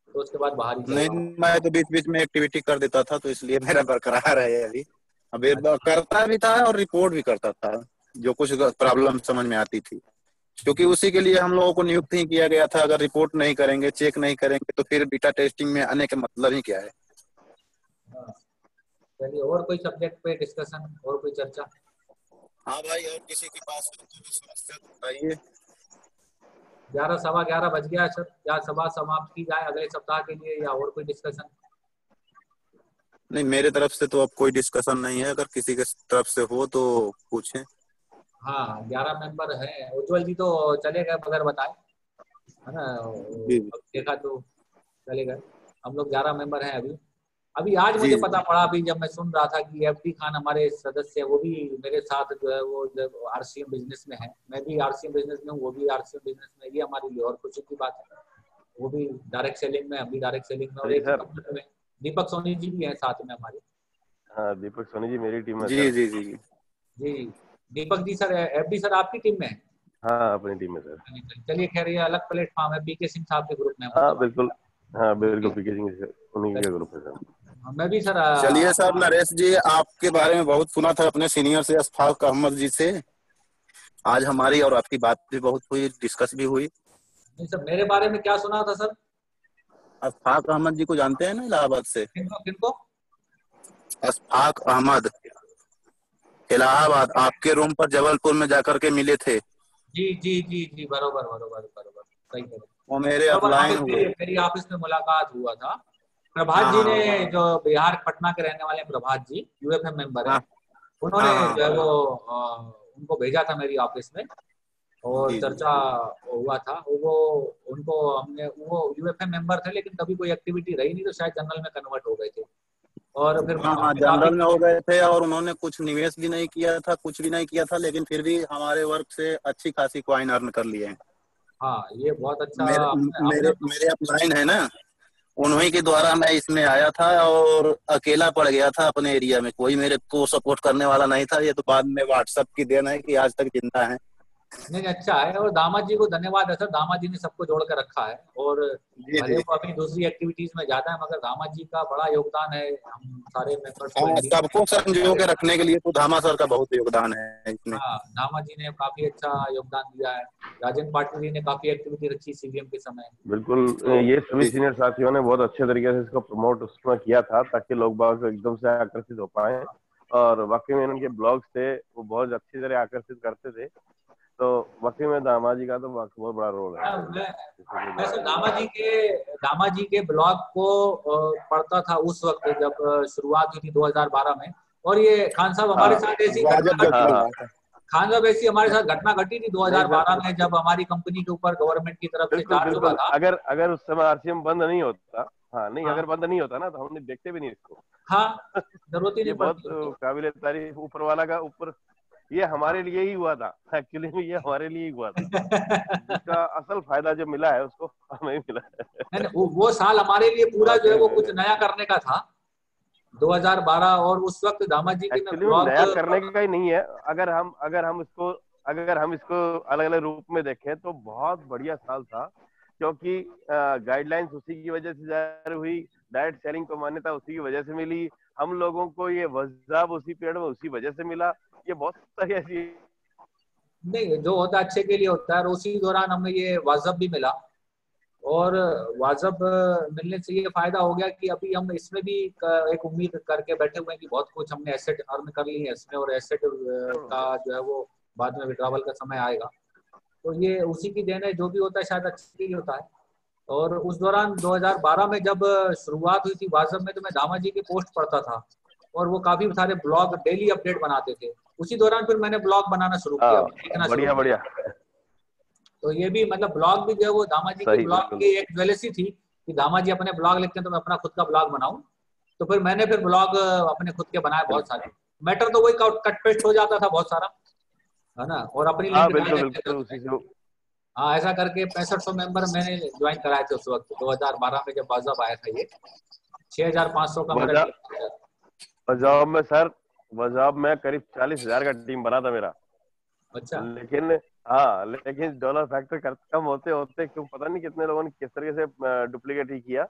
तो उसके बाद बाहर ही चल नहीं, रहा हूँ। मैं तो बीच बीच में एक्टिविटी कर देता था, तो इसलिए मेरा बरकरार है अभी करता भी था और रिपोर्ट भी करता था जो कुछ प्रॉब्लम समझ में आती थी, क्योंकि उसी के लिए हम लोगों को नियुक्त ही किया गया था। अगर रिपोर्ट नहीं करेंगे, चेक नहीं करेंगे, तो फिर बीटा टेस्टिंग में आने का मतलब ही क्या है। चलिए, और कोई सब्जेक्ट पे डिस्कशन, और कोई चर्चा? हाँ भाई, और किसी के पास समस्या बताइए। 11 सवा 11 बज गया सर, क्या सभा समाप्त की जाए अगले सप्ताह के लिए, या और कोई डिस्कशन? नहीं, मेरे तरफ से तो अब कोई डिस्कशन नहीं है, अगर किसी के तरफ से हो तो पूछें। हाँ, 11 मेंबर हैं। उज्जवल जी तो चले गए बगैर बताए, है ना, अब देखा तो चले गए। हम लोग 11 मेंबर हैं अभी आज मुझे पता पड़ा, अभी जब मैं सुन रहा था कि एफडी खान हमारे सदस्य, वो भी मेरे साथ जो है वो आरसीएम बिजनेस में है। मैं भी आरसीएम बिजनेस में हूँ, वो भी आरसीएम बिजनेस में। ये हमारे लिए और खुशी की बात है। वो भी डायरेक्ट सेलिंग में, हम भी डायरेक्ट सेलिंग में, और एक कंपनी में दीपक सोनी जी भी हैं साथ में हमारे। हाँ, दीपक सोनी जी मेरी टीम में। जी जी जी जी Deepak ji sir, FD sir आपकी टीम में है? हाँ, अपनी टीम में सर। चलिए, खैर ये अलग प्लेटफॉर्म है, पीके सिंह साहब के ग्रुप में। हाँ बिल्कुल, हाँ बिल्कुल, पीके सिंह उन्हीं के ग्रुप में सर। मैं भी सर। चलिए सर, नरेश जी आपके बारे में बहुत सुना था अपने सीनियर से अशफाक अहमद जी से। आज हमारी और आपकी बात भी बहुत हुई, डिस्कस भी हुई। नहीं सर, मेरे बारे में क्या सुना था सर? अशफाक अहमद जी को जानते हैं ना, इलाहाबाद से? किनको? अशफाक अहमद, इलाहाबाद, आपके रूम पर जबलपुर में जाकर के मिले थे। जी जी जी जी, बरोबर बरोबर बरोबर, सही कह रहे। वो मेरे अपलाइन हुए, मेरी ऑफिस में मुलाकात हुआ था। प्रभात जी ने, जो बिहार पटना के रहने वाले प्रभात जी, यूएफएम मेंबर है, उन्होंने जो है वो उनको भेजा था मेरी ऑफिस में, और चर्चा हुआ था। वो उनको हमने, वो यूएफएम मेंबर थे लेकिन कभी कोई एक्टिविटी रही नहीं, तो शायद जनरल में कन्वर्ट हो गए थे, और फिर जनरल में हो गए थे, और उन्होंने कुछ निवेश भी नहीं किया था, कुछ भी नहीं किया था, लेकिन फिर भी हमारे वर्क से अच्छी खासी कॉइन अर्न कर लिए हैं। हाँ, ये बहुत अच्छा। मेरे अपलाइन है ना, उन्हीं के द्वारा मैं इसमें आया था, और अकेला पड़ गया था अपने एरिया में, कोई मेरे को सपोर्ट करने वाला नहीं था। ये तो बाद में व्हाट्सएप की देन है कि आज तक जिंदा है। नहीं, अच्छा है, और दामाद जी को धन्यवाद है सर, दामाद जी ने सबको जोड़ कर रखा है, और भले वो अभी दूसरी एक्टिविटीज में जाता है, मगर दामाद जी का बड़ा योगदान है हम सारे मेंबर्स को। सबको संजो के रखने के लिए तो धामा सर का बहुत योगदान है इसमें। हाँ, दामाद जी ने काफी अच्छा योगदान दिया है। राजेंद्र पाटिल जी ने काफी एक्टिविटी रखी सीबीएम के समय। बिल्कुल, ये सभी सीनियर साथियों ने बहुत अच्छे तरीके से इसको प्रमोट उसमें किया था, ताकि लोग बाग एकदम से आकर्षित हो पाए, और वाकई में उनके ब्लॉग्स थे वो बहुत अच्छी तरह आकर्षित करते थे। तो वाकई में दामाद जी का तो बहुत बड़ा रोल है। मैं सर दामाद जी के ब्लॉग को पढ़ता था उस वक्त जब शुरुआत हुई थी 2012 में, और ये खान साहब हमारे साथ ऐसी खान साहब ऐसी हमारे साथ घटना घटी थी 2012 में, जब हमारी कंपनी के ऊपर गवर्नमेंट की तरफ से चार्ज हुआ था। अगर उस समय आरसीएम बंद नहीं होता, अगर बंद नहीं होता ना, तो हमने देखते भी नहीं इसको। हाँ, जरूरत ही नहीं पड़ती। बहुत काबिल तारीफ ऊपर वाला का, ऊपर ये हमारे लिए ही हुआ था, एक्चुअली में ये हमारे लिए ही हुआ था। जिसका असल फायदा जो मिला है उसको हमें मिला है। वो साल हमारे लिए पूरा जो है वो कुछ नया करने का था 2012, और उस वक्त दामाद जी की नया करने का ही नहीं है। अगर हम इसको अलग अलग रूप में देखें तो बहुत बढ़िया साल था, क्योंकि गाइडलाइंस उसी की वजह से जारी हुई, डायरेक्ट सेलिंग को मान्यता उसी की वजह से मिली, हम लोगों को ये वज़ाब उसी पीरियड में उसी वजह से मिला। ये बहुत सारी ऐसी नहीं, जो होता है अच्छे के लिए होता है, और उसी दौरान हमें ये वाजब भी मिला, और वाजब मिलने से ये फायदा हो गया कि अभी हम इसमें भी एक उम्मीद करके बैठे हुए हैं कि बहुत कुछ हमने एसेट अर्न कर ली है इसमें, और एसेट का जो है वो बाद में विड्रावल का समय आएगा। तो ये उसी की देन है, जो भी होता है शायद अच्छे के लिए होता है। और उस दौरान 2012 में जब शुरुआत हुई थी वाट्सएप में, तो मैं दामा जी के पोस्ट पढ़ता था और वो काफी सारे ब्लॉग डेली अपडेट बनाते थे। उसी दौरान फिर मैंने ब्लॉग बनाना शुरू किया, लिखना शुरू बढ़िया। तो ये भी मतलब ब्लॉग भी जो है वो दामा जी के ब्लॉग की एक ज्वेलसी थी कि दामा जी अपने ब्लॉग लिखते हैं तो मैं अपना खुद का ब्लॉग बनाऊं। तो फिर मैंने फिर ब्लॉग अपने खुद के बनाए बहुत सारे। मैटर तो वही कट पेस्ट हो जाता था बहुत सारा, है ना, और अपनी लिंक डाल देते थे। हाँ, ऐसा करके 6500 मेंबर मैंने ज्वाइन कराए थे उस वक्त 2012 में जब वाट्सएप आया था। ये 6500 का मेरा वाट्सएप में सर, वाट्सएप में करीब 40,000 का टीम बना था मेरा। अच्छा। लेकिन डॉलर फैक्टर कम होते होते क्यों पता नहीं कितने लोगों ने किस तरीके से डुप्लीकेट ही किया।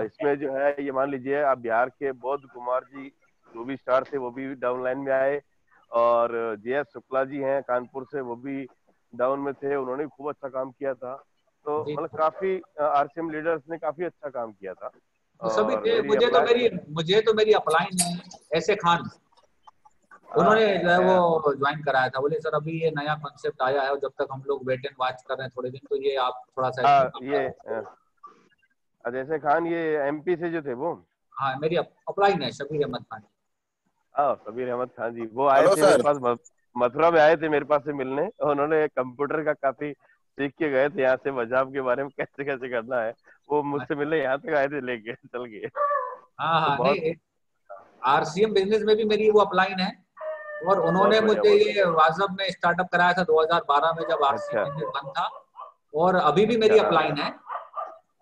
इसमें जो है ये मान लीजिए आप बिहार के बौद्ध कुमार जी जो भी स्टार थे वो भी डाउन लाइन में आए, और जे.एस. शुक्ला जी हैं कानपुर से, वो भी डाउन में थे, उन्होंने खूब अच्छा काम किया था। तो मतलब काफी आरसीएम लीडर्स ने काफी अच्छा काम किया था। सभी मुझे तो मेरी अपलाइन है ऐसे खान, उन्होंने जो है वो ज्वाइन कराया था। बोले सर अभी ये नया कॉन्सेप्ट आया है और जब तक हम लोग वेट एंड वॉच कर रहे हैं थोड़े दिन, तो ये आप थोड़ा सा ये जैसे खान ये एमपी से जो थे वो, हाँ मेरी अपलाइन है शबीर अहमद खान। शबीर अहमद खान जी वो आए थे मेरे पास, मथुरा में आए थे मेरे पास से मिलने। उन्होंने कंप्यूटर का काफी सीख के गए थे यहाँ से, वजाब के बारे में कैसे कैसे करना है, वो मुझसे मिलने यहाँ तक आए थे, लेके चल गए। हाँ, नहीं आरसीएम बिजनेस में भी मेरी वो अपलाइन है, और उन्होंने मुझे ये वाट्सएप में स्टार्टअप कराया था 2012 में जब आरसीएम बिजनेस बंद था, और अभी भी मेरी अपलाइन है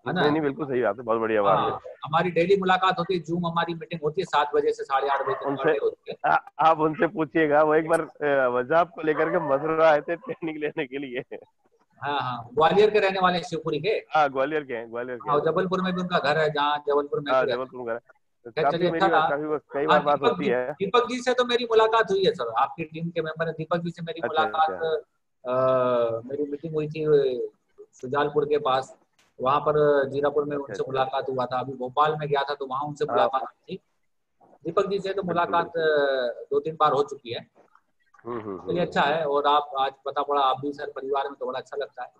ना। नहीं बिल्कुल सही बात है, बहुत बढ़िया बात है। हमारी डेली मुलाकात होती है, जूम हमारी मीटिंग होती है 7 बजे से 8:30 बजे उनसे होती है। आप उनसे पूछिएगा, वो एक बार वजाब को लेकर के मथुरा आए थे ट्रेनिंग लेने के लिए। हाँ, ग्वालियर के रहने वाले शिवपुरी के। ग्वालियर के हैं। जबलपुर में भी उनका घर है, जहाँ जबलपुर में जबलपुर घर है। कई बार बात होती है। दीपक जी से तो मेरी मुलाकात हुई है सर, आपकी टीम के मेंबर है दीपक जी से मेरी मुलाकात। मेरी मीटिंग हुई थी सुजालपुर के पास, वहां पर जीरापुर में उनसे मुलाकात हुआ था। अभी भोपाल में गया था तो वहां उनसे मुलाकात हुई थी। दीपक जी से तो मुलाकात 2-3 बार हो चुकी है। चलिए अच्छा है, और आप आज पता पड़ा आप भी सर परिवार में, तो बड़ा अच्छा लगता है।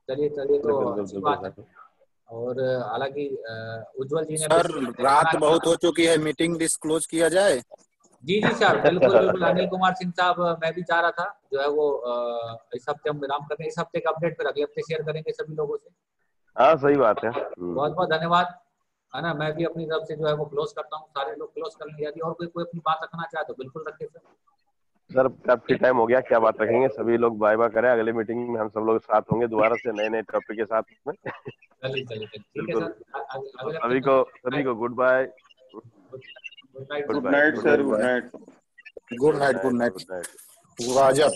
चलिए तो अच्छी बात है। और हालांकि उज्जवल जी ने सर रात बहुत हो चुकी है, मीटिंग डिस्क्लोज किया जाए। जी सर, बिल्कुल। अनिल कुमार सिंह साहब, मैं भी चाह रहा था जो है वो इस हफ्ते हम विराम करते हैं, इस हफ्ते का अपडेट फिर अगले हफ्ते शेयर करेंगे सभी लोगों से। हाँ सही बात है। बहुत बहुत धन्यवाद, है ना। मैं भी अपनी तरफ से जो है वो क्लोज करता हूँ, सारे लोग क्लोज कर लेंगे। यदि और कोई अपनी बात रखना चाहे तो बिल्कुल रखे सर। काफी टाइम हो गया, क्या बात रखेंगे, सभी लोग बाय बाय करें। अगले मीटिंग में हम सब लोग साथ होंगे दोबारा से नए टॉपिक के साथ में। चलिए ठीक है सर। सभी को goodbye. Good night sir. Good night. वाजब।